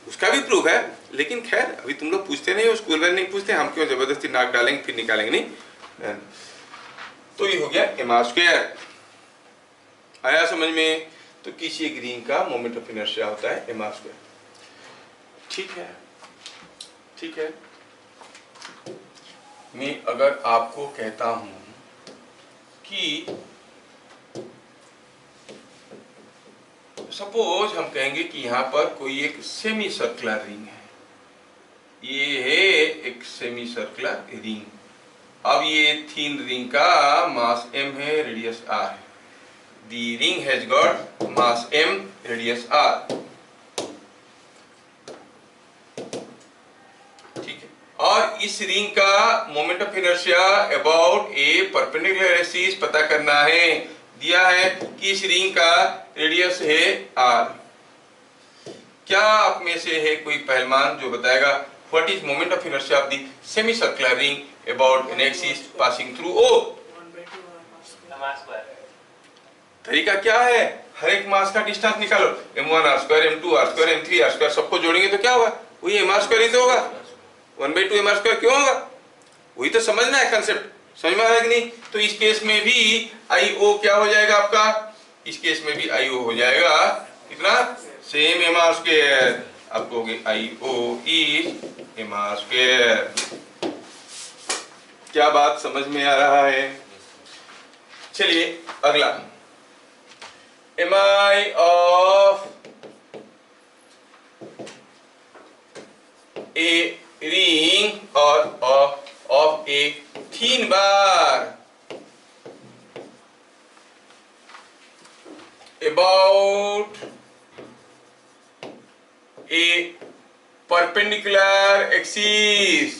उसका भी प्रूफ है, लेकिन खैर अभी तुम लोग पूछते नहीं हो, स्कूल में नहीं पूछते, हम क्यों जबरदस्ती नाक डालेंगे फिर निकालेंगे नहीं। तो ये हो गया mr स्क्वायर। आया समझ में? तो किसी एक रिंग का मोमेंट ऑफ इनर्शिया होता है mr स्क्वायर। ठीक है। मैं अगर आपको कहता हूं कि सपोज हम कहेंगे कि यहां पर कोई एक सेमी सर्कुलर रिंग है, ये है एक सेमी सर्कुलर रिंग। अब ये थिन रिंग का मास m है, रेडियस r है। The ring has got mass m, radius r। और इस रिंग का moment of inertia about a perpendicular axis पता करना है। दिया है कि इस रिंग का रेडियस है r। क्या आप में से है कोई पहलवान जो बताएगा what is moment of inertia of the semi circular ring about an axis passing through O? तरीका क्या है, हर एक मास का डिस्टेंस निकालो, m1 r square m2 r square m3 r square, सबको जोड़ेंगे तो क्या होगा, वही mr स्क्वायर ही तो होगा। 1/2 mr² क्यों होगा? वही तो समझना है कंसेप्ट, समझ में आ रहा है कि नहीं? तो इस केस में भी IO क्या हो जाएगा आपका? इस केस में भी IO हो जाएगा कितना? Same mr²। आप कहोगे IO इज mr²। क्या बात समझ में आ रहा है? चलिए अगला, mi of a ring or of a thin bar about a perpendicular axis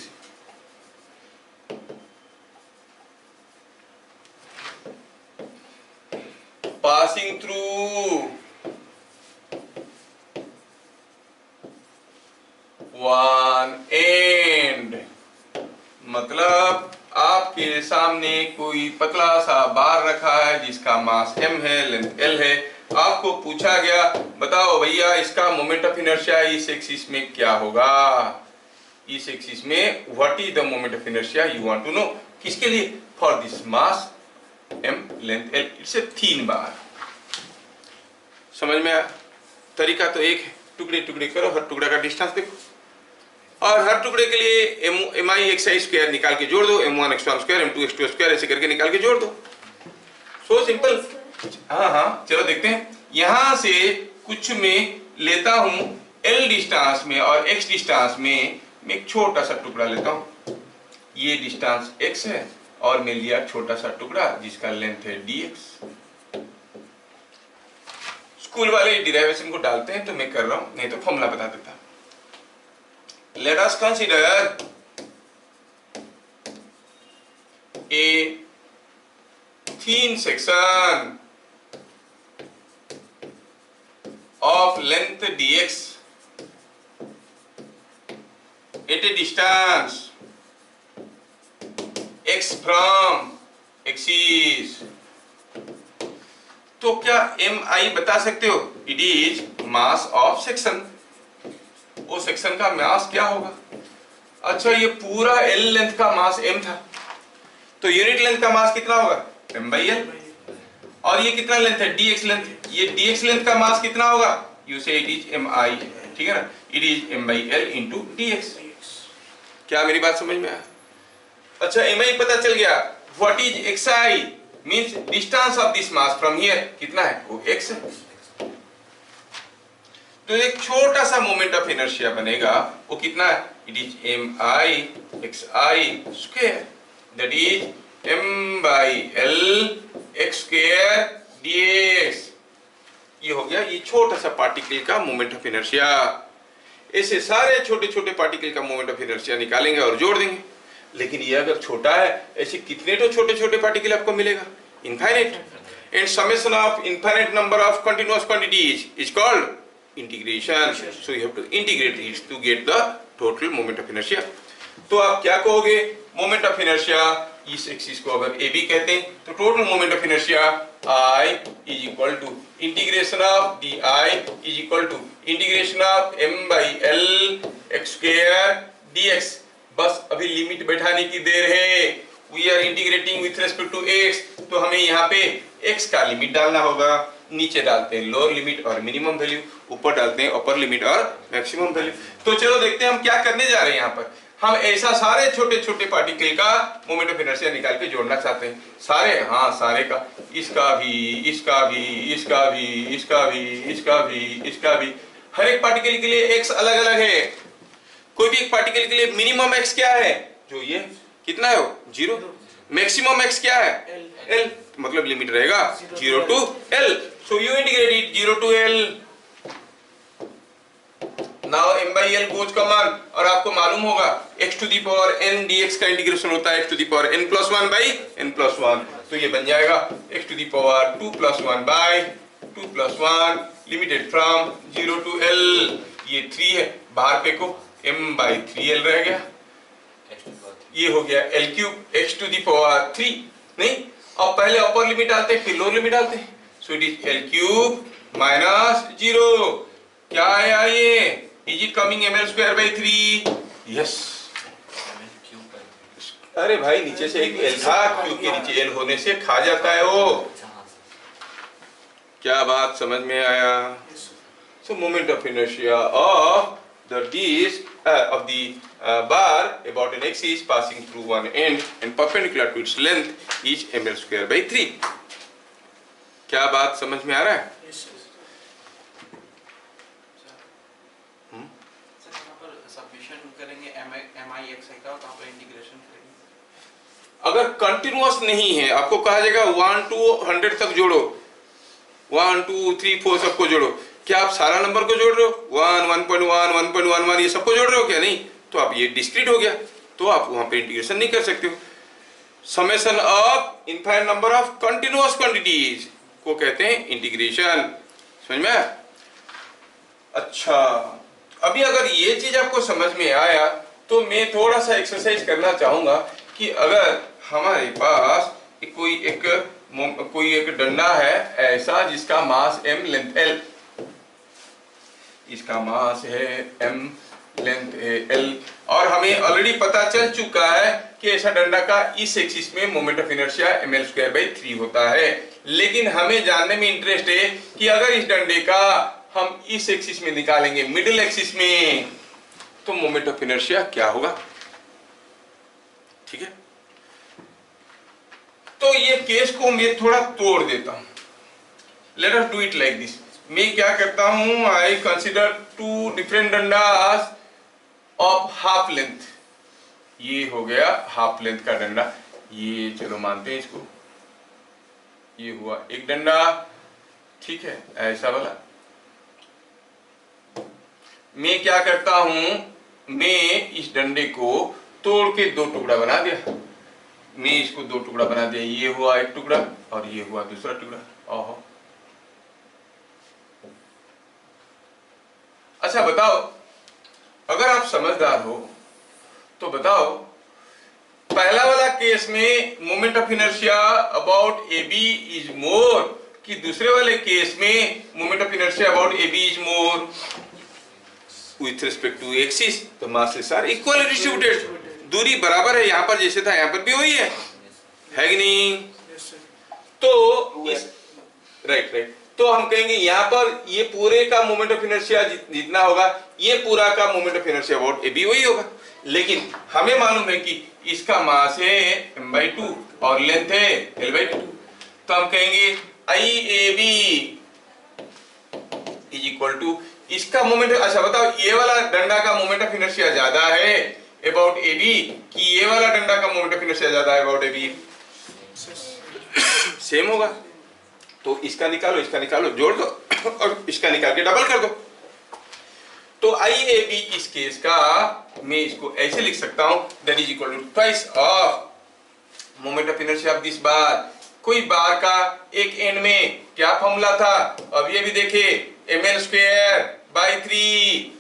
passing through one end। मतलब आपके सामने कोई पतला सा बार रखा है जिसका मास m है, लेंथ l है। आपको पूछा गया बताओ भैया इसका मोमेंट ऑफ इनर्शिया इस एक्सिस में क्या होगा? इस एक्सिस में what is the moment of inertia you want to know. किसके लिए? For this mass m, length l, it's a thin bar. समझ में आया? तरीका तो एक है, टुकड़े टुकड़े करो, हर टुकड़ा का डिस्टेंस देखो और हर टुकड़े के लिए mi xi² निकाल के जोड़ दो, m1 x1² m2 x2² ऐसे करके निकाल के जोड़ दो। So simple. हाँ चलो देखते हैं। यहां से कुछ में लेता हूं l डिस्टेंस में और x डिस्टेंस में मैं एक छोटा सा टुकड़ा लेता हूं। ये डिस्टेंस x है और मैं लिया छोटा सा टुकड़ा जिसका लेंथ है dx। स्कूल वाले डिराइवेशन को डालते हैं तो मैं कर रहा हूं, नहीं तो फॉर्मूला बता देता। Let us consider a thin section of length dx at a distance x from axis। तो क्या mi बता सकते हो? It is mass of section। वो सेक्शन का मास क्या होगा? अच्छा ये पूरा L लेंथ का मास m था, तो यूनिट लेंथ का मास कितना होगा? m/l। और ये कितना लेंथ है? dx length. ये dx लेंथ का मास कितना होगा? यू से इट इज mi, ठीक है ना? It is m/l into dx। क्या मेरी बात समझ में आया? अच्छा mi पता चल गया। What is xi means distance of this mass from here कितना है? वो x है। तो एक छोटा सा मोमेंट ऑफ इनर्शिया बनेगा, वो कितना है? It is mi xi² that is m/l x² dx। ये हो गया ये छोटा सा पार्टिकल का मोमेंट ऑफ इनर्शिया। ऐसे सारे छोटे छोटे पार्टिकल का मोमेंट ऑफ इनर्शिया निकालेंगे और जोड़ देंगे। लेकिन ये अगर छोटा है, ऐसे कितने तो छोटे छोटे पार्टिकल आपको मिलेगा? Infinite. And summation of infinite number of continuous quantities is called integration। so you have to integrate it to get the total moment of inertia। तो आप क्या कहोगे? moment of inertia इस एक्सिस को अगर AB कहते हैं तो total moment of inertia I is equal to integration of di is equal to integration of m/l x² dx। बस अभी लिमिट बैठाने की देर है। we are integrating with respect to x, तो हमें यहाँ पे x का लिमिट डालना होगा। नीचे डालते हैं लोअर लिमिट और मिनिमम वैल्यू, ऊपर डालते हैं अपर लिमिट और मैक्सिमम वैल्यू। तो चलो देखते हैं हम क्या करने जा रहे हैं। यहाँ पर हम ऐसा सारे छोटे छोटे पार्टिकल का मोमेंट ऑफ इनर्शिया निकाल के जोड़ना चाहते हैं। सारे, हाँ सारे का, इसका भी, इसका भी, इसका भी, इसका भी, इसका भी, इसका भी। हर एक पार्टिकल के लिए x अलग अलग है। कोई भी एक पार्टिकल के लिए मिनिमम x क्या है? जो ये कितना है? 0। मैक्सिमम x क्या है? l। मतलब लिमिट रहेगा 0 to l। So you integrate it 0 to l। Now m/l goes common और आपको मालूम होगा x to the power n dx का इंटीग्रेशन होता है x to the power n plus 1 by n plus 1। तो ये बन जाएगा x to the power 2 plus 1 by 2 plus 1 limited from 0 to l। ये 3 है, बाहर फेंको, m/3l रह गया। ये हो गया l cube x to the power 3। नहीं, अब पहले अपर लिमिट डालते हैं फिर लोअर लिमिट डालते हैं। सो it is l cube minus 0। क्या आया ये? Is it coming ml² by 3? Yes. अरे भाई नीचे से एक एल था, क्योंकि नीचे एल होने से खा जाता है वो। अच्छा हाँ सर। क्या बात समझ में आया? So moment of inertia of the disc of the bar about an axis passing through one end and perpendicular to its length is ml square by 3. क्या बात समझ में आ रहा है? अगर कंटिन्यूअस नहीं है, आपको कहा जाएगा 1 to 100 तक जोड़ो, 1 2 3 4 सबको जोड़ो। क्या आप सारा नंबर को जोड़ रहे हो? 1 1.1 1.11 ये सबको जोड़ रहे हो क्या? नहीं, तो आप ये डिस्क्रीट हो गया, तो आप वहां पे इंटीग्रेशन नहीं कर सकते हो। Summation of infinite number of continuous quantities को कहते हैं इंटीग्रेशन। समझ में आया? अच्छा, अभी अगर ये चीज आपको समझ में आया तो मैं थोड़ा सा एक्सरसाइज करना चाहूंगा कि अगर हमारे पास कोई एक डंडा है ऐसा जिसका मास m लेंथ l, इसका मास है m लेंथ l, और हमें ऑलरेडी पता चल चुका है कि ऐसा डंडा का इस एक्सिस में moment of inertia ml square by 3 होता है। लेकिन हमें जानने में इंटरेस्ट है कि अगर इस डंडे का हम इस एक्सिस में निकालेंगे, मिडिल एक्सिस में, तो मोमेंट ऑफ इनर्शिया क्या होगा? ठीक है, तो ये केस को मैं थोड़ा तोड़ देता हूं। Let us do it like this. मैं क्या करता हूं, I consider 2 different Dundas of half length. ये हो गया हाफ लेंथ का डंडा, ये चलो मानते हैं इसको, ये हुआ एक डंडा, ठीक है, ऐसा वाला। मैं क्या करता हूं, मैं इस डंडे को तोड़ के 2 टुकड़ा बना दिया। मैं इसको 2 टुकड़ा बना दिया, ये हुआ एक टुकड़ा और ये हुआ दूसरा टुकड़ा। ओहो, अच्छा बताओ, अगर आप समझदार हो तो बताओ, पहला वाला केस में moment of inertia about A B is more कि दूसरे वाले केस में moment of inertia about A B is more with respect to axis? तो मासेस आर इक्वली डिस्ट्रीब्यूटेड, दूरी बराबर है, यहां पर जैसे था यहां पर भी वही है कि नहीं? तो राइट, तो हम कहेंगे यहां पर ये पूरे का मोमेंट ऑफ इनर्शिया जितना होगा, ये पूरा का moment of inertia about A B वही होगा। लेकिन हमें मालूम है कि इसका मास है m/2 और लेंथ है l/2, तो हम कहेंगे IAB इज इक्वल टू इसका मोमेंट। अच्छा बताओ, ये वाला डंडा का मोमेंट ऑफ इनर्शिया ज्यादा है अबाउट AB कि ये वाला डंडा का मोमेंट ऑफ इनर्शिया ज्यादा है अबाउट AB? सेम होगा। तो इसका निकालो, इसका निकालो, जोड़ दो और इसका निकाल के डबल कर दो। तो IAB इस केस का मैं इसको ऐसे लिख सकता हूं, that is equal to twice of moment of inertia of this bar. कोई बार का एक एंड में क्या फॉर्मूला था, अब ये भी देखे, ml स्क्वायर बाई 3,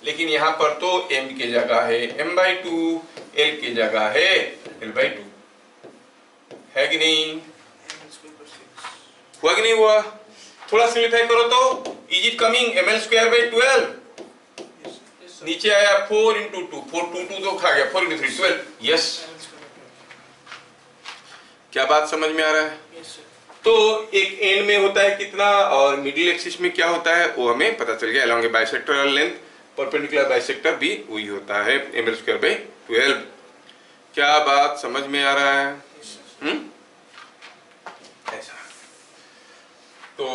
लेकिन यहां पर तो m की जगह है m/2, l की जगह है l/2, है कि नहीं? हुआ कि नहीं हुआ? थोड़ा सिंप्लीफाई करो तो is it coming ml square by 12? नीचे आया 4 into 2, 4 2 तो खा गया, 4 into 3 12। यस, क्या बात समझ में आ रहा है? तो एक एंड में होता है कितना और मिडिल एक्सिस में क्या होता है वो हमें पता चल गया। अलोंग ए बाइसेक्टरल लेंथ परपेंडिकुलर बाइसेक्टर भी वही होता है ml स्क्वायर बाई 12। क्या बात समझ में आ रहा है? ऐसा। तो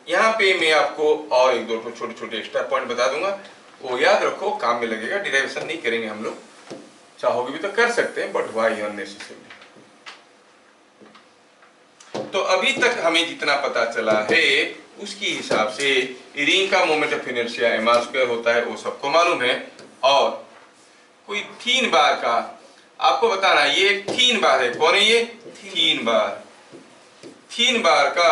यहाँ पे मैं आपको और एक दो छोटे छोटे एक्स्ट्रा पॉइंट बता दूंगा, वो याद रखो, काम में लगेगा। डिराइवेशन नहीं करेंगे हम लोग, चाहोगे भी तो कर सकते हैं, बट व्हाई अननेसेसरी। तो अभी तक हमें जितना पता चला है उसके हिसाब से रिंग का moment of inertia mr square होता है, वो सबको मालूम है। और कोई 3 बार का आपको बताना, ये 3 बार है, कौन है ये? 3 बार। 3 बार का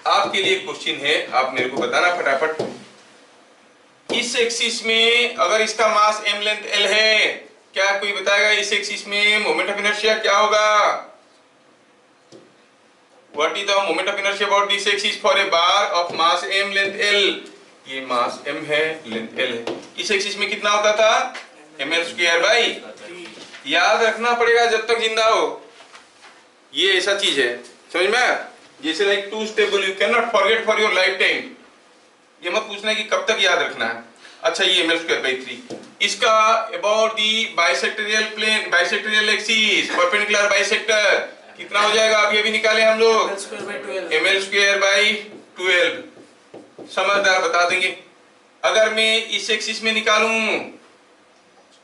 आपके लिए क्वेश्चन है, आप मेरे को बताना फटाफट। इस एक्सिस में अगर इसका मास m लेंथ l है, क्या कोई बताएगा इस एक्सिस में मोमेंट ऑफ इनर्शिया क्या होगा? What is the moment of inertia about this axis for a bar of mass m length l? ये मास m है, लेंथ l है। इस एक्सिस में कितना होता था? ml स्क्वायर बाई याद रखना पड़ेगा जब तक जिंदा हो। ये ऐसा चीज है, समझ में आया? जैसे like to stable you can not forget for your life time. ये मत पूछना है कि कब तक याद रखना है। अच्छा, ये ml²/3 इसका about the bisectorial plane, bisectorial axis, perpendicular bisector कितना हो जाएगा? अभी निकाले हम लोग ml²/12। समझदार बता देंगे। अगर मैं इस एक्सिस में निकालूं,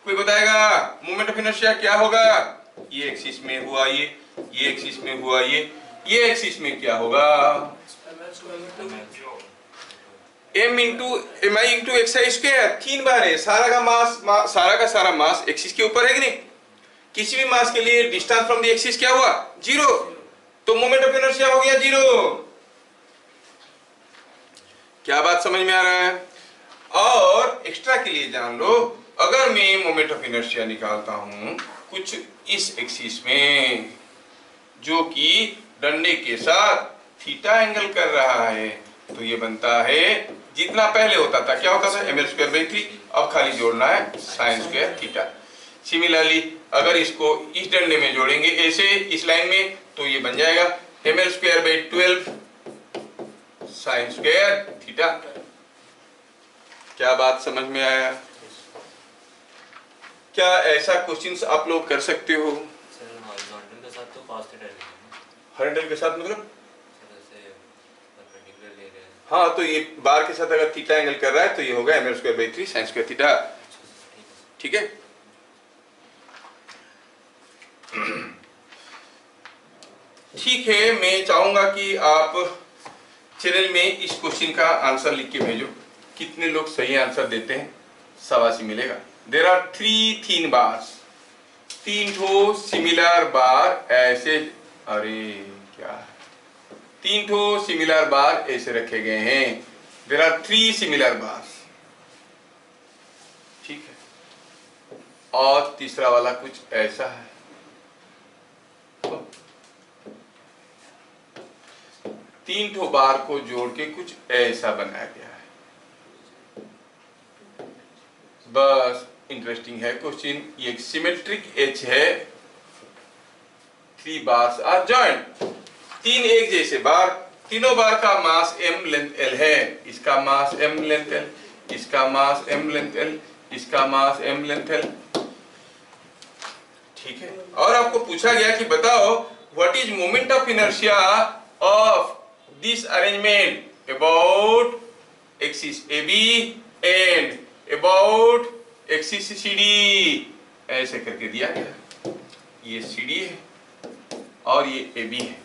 कोई बताएगा मोमेंट ऑफ इनर्शिया क्या होगा? ये एक्सिस में हुआ ये एक्सिस में हुआ ये एक्सिस में क्या होगा? m इंटू एम आई इंटू xi²। 3 बार है। सारा का मास, सारा का सारा मास एक्सिस के ऊपर है कि नहीं? किसी भी मास के लिए डिस्टेंस फ्रॉम द एक्सिस क्या हुआ? 0। तो मोमेंट ऑफ इनर्शिया हो गया 0। क्या बात समझ में आ रहा है? और एक्स्ट्रा के लिए जान लो, अगर मैं मोमेंट ऑफ इनर्शिया निकालता हूं कुछ इस एक्सिस में, जो कि डंडे के साथ थीटा एंगल कर रहा है, तो ये बनता है जितना पहले होता था, क्या होता था? ml²/3। अब खाली जोड़ना है sin²θ। सिमिलरली अगर इसको इस डंडे में जोड़ेंगे ऐसे इस लाइन में, तो ये बन जाएगा ml²/12 sin²θ। क्या बात समझ में आया? क्या ऐसा क्वेश्चंस आप लोग कर सकते हो? सर हॉरिजॉन्टल के साथ तो cos थीटा लिखेंगे। हॉरिजॉन्टल के साथ मतलब? जैसे परपेंडिकुलर ले रहे हैं। हाँ, तो ये बार के साथ अगर थीटा एंगल कर रहा है तो ये होगा ml²/3 sin²θ। ठीक है? ठीक है, मैं चाहूंगा कि आप चैनल में इस क्वेश्चन का आंसर लिख के भेजो। कितने लोग सही आंसर देते हैं शाबाशी मिलेगा। देयर आर 3 थिन बार्स, 3 ठो सिमिलर बार ऐसे, अरे क्या है, 3 ठो सिमिलर बार ऐसे रखे गए हैं। There are 3 similar bars. ठीक है? और तीसरा वाला कुछ ऐसा है, 3 ठो बार को जोड़ के कुछ ऐसा बनाया गया है। बस इंटरेस्टिंग है क्वेश्चन। ये एक सिमेट्रिक एच है। 3 बार्स आर जॉइंट। 3 एक जैसे बार, तीनों बार का मास m लेंथ l है। इसका मास m लेंथ l, इसका मास m लेंथ l, इसका मास m लेंथ l। ठीक है? और आपको पूछा गया कि बताओ what is moment of inertia of this arrangement about axis AB and about axis CD। ऐसे करके दिया गया। ये CD है और ये AB है।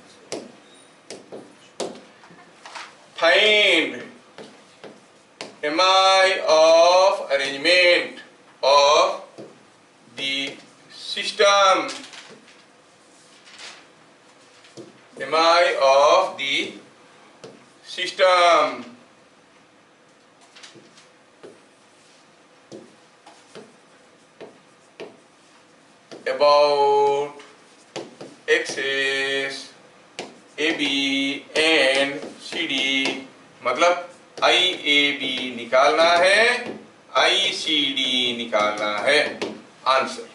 Find MI of arrangement of the system, MI of the system about axis AB and CD। मतलब IAB निकालना है, ICD निकालना है। आंसर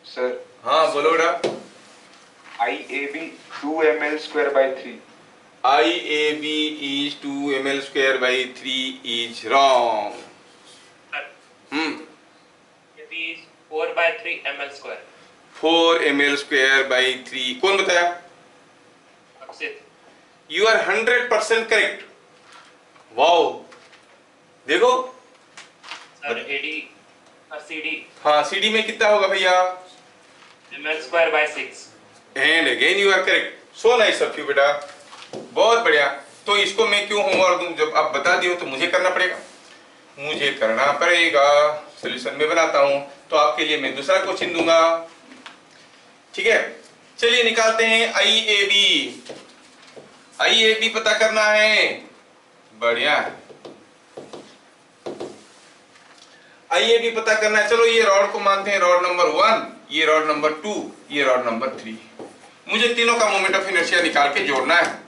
सर हाँ बोलो बेटा। IAB 2ml²/3। IAB is 2ml²/3 is wrong. AB is 4/3 ml²। 4ml²/3 कौन बताया? अक्षित। You are 100% correct. वाओ, देखो। सर AD और CD हाँ, CD में कितना होगा भैया? ml²/6। And again you are correct. So nice of you बेटा, बहुत बढ़िया। तो इसको मैं क्यों होमवर्क दूं? जब आप बता दिए हो तो मुझे करना पड़ेगा, मुझे करना पड़ेगा। सॉल्यूशन में बनाता हूं तो आपके लिए मैं दूसरा क्वेश्चन दूंगा। ठीक है, चलिए निकालते हैं IAB। IAB पता करना है, बढ़िया है। IAB पता करना है। चलो ये रॉड को मानते हैं रॉड नंबर 1, ये रॉड नंबर 2, ये रॉड नंबर 3। मुझे तीनों का मोमेंट ऑफ इनर्शिया निकाल के जोड़ना है।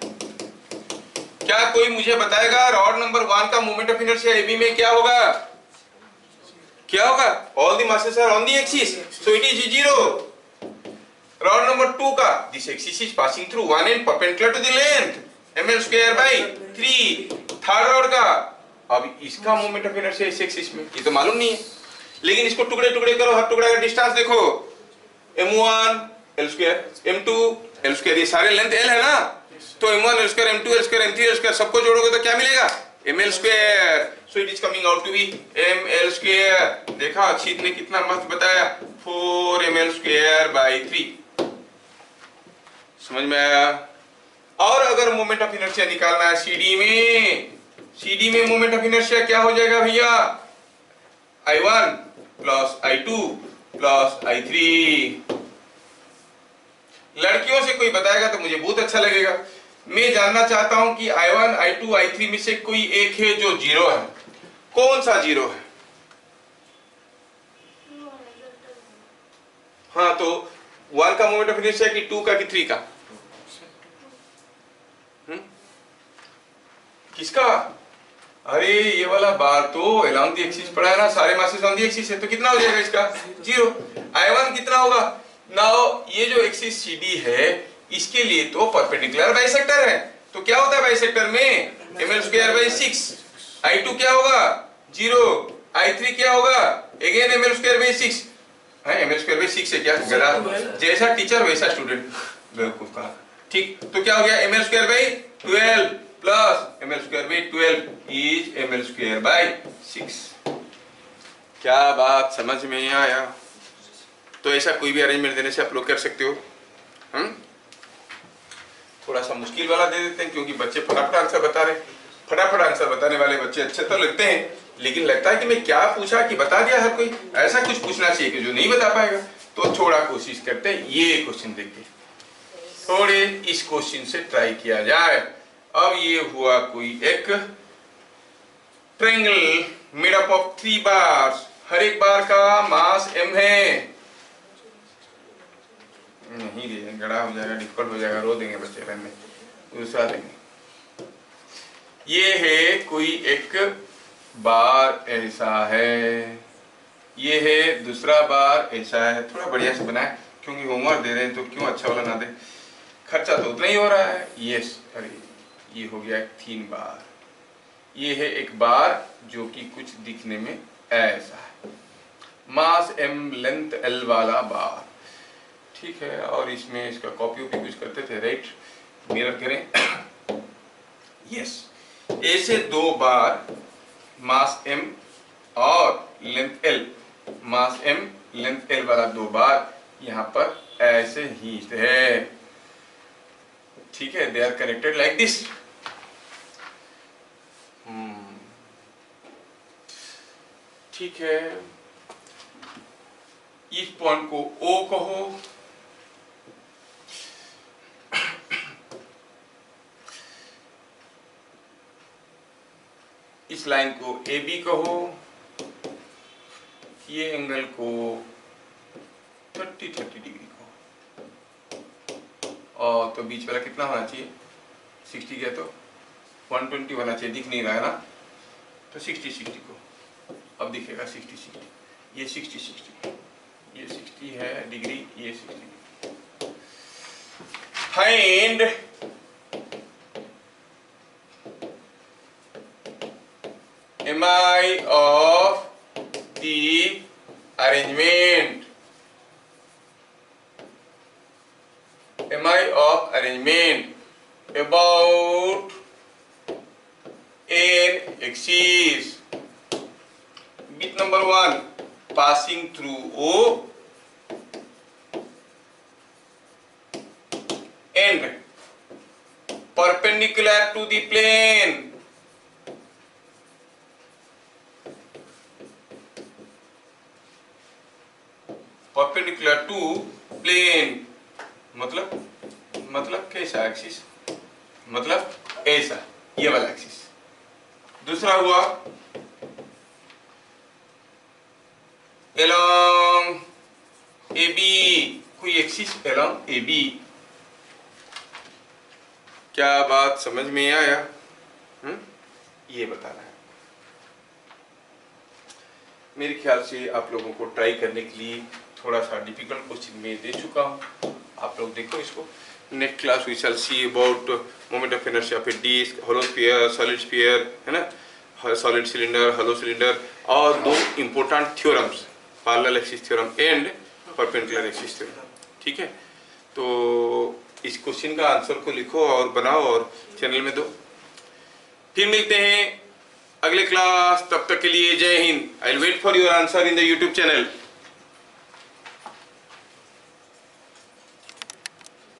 क्या कोई मुझे बताएगा रॉड नंबर 1 का मोमेंट ऑफ इनर्शिया AB में क्या होगा? क्या होगा? All the masses are on the axis, so it is 0. Rod number 2 का this axis is passing through one and perpendicular to the length ml square by 3. Third rod का अब इसका moment of inertia इस axis में, ये तो मालूम नहीं है, लेकिन इसको टुकड़े टुकड़े करो, हर टुकड़े का डिस्टेंस देखो, m1 l square, m2 l square, ये सारे लेंथ l है ना, तो m1 l square, m2 l square, m3 l square सबको जोड़ोगे तो क्या मिलेगा? ml square. So it is coming out to be ml square. देखा अक्षित ने कितना मस्त बताया, 4 ml स्क्वायर बाय 3. समझ में आया? और अगर मोमेंट ऑफ इनर्शिया निकालना है CD में मोमेंट ऑफ इनर्शिया क्या हो जाएगा भैया? I1 plus I2 plus I3. लड़कियों से कोई बताएगा तो मुझे बहुत अच्छा लगेगा. मैं जानना चाहता हूं कि I1, I2, I3 में से कोई एक है जो 0 है. कौन सा 0 है? हाँ, तो 1 का मोमेंट ऑफ इनर्शिया कि 2 का कि 3 का? किसका? अरे ये वाला बार तो along the axis पड़ा है ना, सारे मासेस ऑन द एक्सिस है, तो कितना हो जाएगा इसका? 0. I1 कितना होगा? नाउ ये जो एक्सिस CD है इसके लिए तो परपेंडिकुलर बाइसेक्टर है, तो क्या होता है बाइसेक्टर में? ml square bye 6. I2 क्या होगा? 0. I3 क्या होगा? Again ml square bye 6. है ml स्क्वायर बाय 6 है क्या? गधा, जैसा टीचर वैसा स्टूडेंट, बेवकूफ कहा. ठीक, तो क्या हो गया? ml square bye 12 plus ml square bye 12 is ml square bye 6. क्या बात समझ में आया? तो ऐसा कोई भी अरेंजमेंट देने से आप लोग कर सकते हो. हम थोड़ा सा मुश्किल वाला दे देते हैं क्योंकि बच्चे फटाफट आंसर बता रहे. फटाफट आंसर बताने वाले बच्चे अच्छे तो लगते हैं, लेकिन लगता है कि मैं क्या पूछा कि बता दिया हर कोई. ऐसा कुछ पूछना चाहिए कि जो नहीं बता पाएगा. तो थोड़ा कोशिश करते हैं, ये क्वेश्चन देख के थोड़े इस क्वेश्चन से ट्राई किया जाए. अब ये हुआ कोई एक triangle made up of 3 bars. हर एक बार का मास m है. नहीं दे, गड़ा हो जाएगा, डिफिकल्ट हो जाएगा, रो देंगे बच्चे रहने, दूसरा देंगे. ये है कोई एक बार ऐसा है, ये है दूसरा बार ऐसा है. थोड़ा बढ़िया से बनाए क्योंकि होमवर्क दे रहे हैं तो क्यों अच्छा वाला ना दे. खर्चा तो उतना ही हो रहा है. यस, अरे ये हो गया 3 बार. ये है एक बार जो कि कुछ दिखने में ऐसा है, मास m लेंथ l वाला बार. ठीक है, और इसमें इसका कॉपी भी कुछ करते थे, राइट? मिरर करें. यस, ऐसे 2 बार मास m और लेंथ l, मास m लेंथ l वाला 2 बार यहाँ पर ऐसे ही है. ठीक है, they are connected like this. ठीक है, इस पॉइंट को O कहो, इस लाइन को AB कहो, ये एंगल को 30 डिग्री कहो, और तो बीच वाला कितना होना चाहिए? 60 गया तो 120 होना चाहिए. दिख नहीं रहा है ना, तो 60 को अब दिखेगा 60. ये 60, ये 60 है डिग्री, ये 60. Find mi of the arrangement. mi of arrangement about an axis. Bit number 1 passing through O and perpendicular to the plane. Perpendicular to plane मतलब कैसा एक्सिस? मतलब ऐसा, ये वाला एक्सिस. दूसरा हुआ along AB, कोई एक्सिस along AB. क्या बात समझ में आया? ये बताना है. मेरे ख्याल से आप लोगों को ट्राई करने के लिए थोड़ा सा डिफिकल्ट क्वेश्चन मैं दे चुका हूँ, आप लोग देखो इसको। Next class we shall see about moment of inertia of a disc, hollow sphere, solid sphere, है ना, सॉलिड सिलेंडर, होलो सिलेंडर, और दो important theorems, parallel axis theorem and perpendicular axis theorem. ठीक है, तो इस क्वेश्चन का आंसर को लिखो और बनाओ और चैनल में दो। फिर मिलते हैं अगले क्लास, तब तक के लिए जय हिंद। I will wait for your answer in the YouTube channel.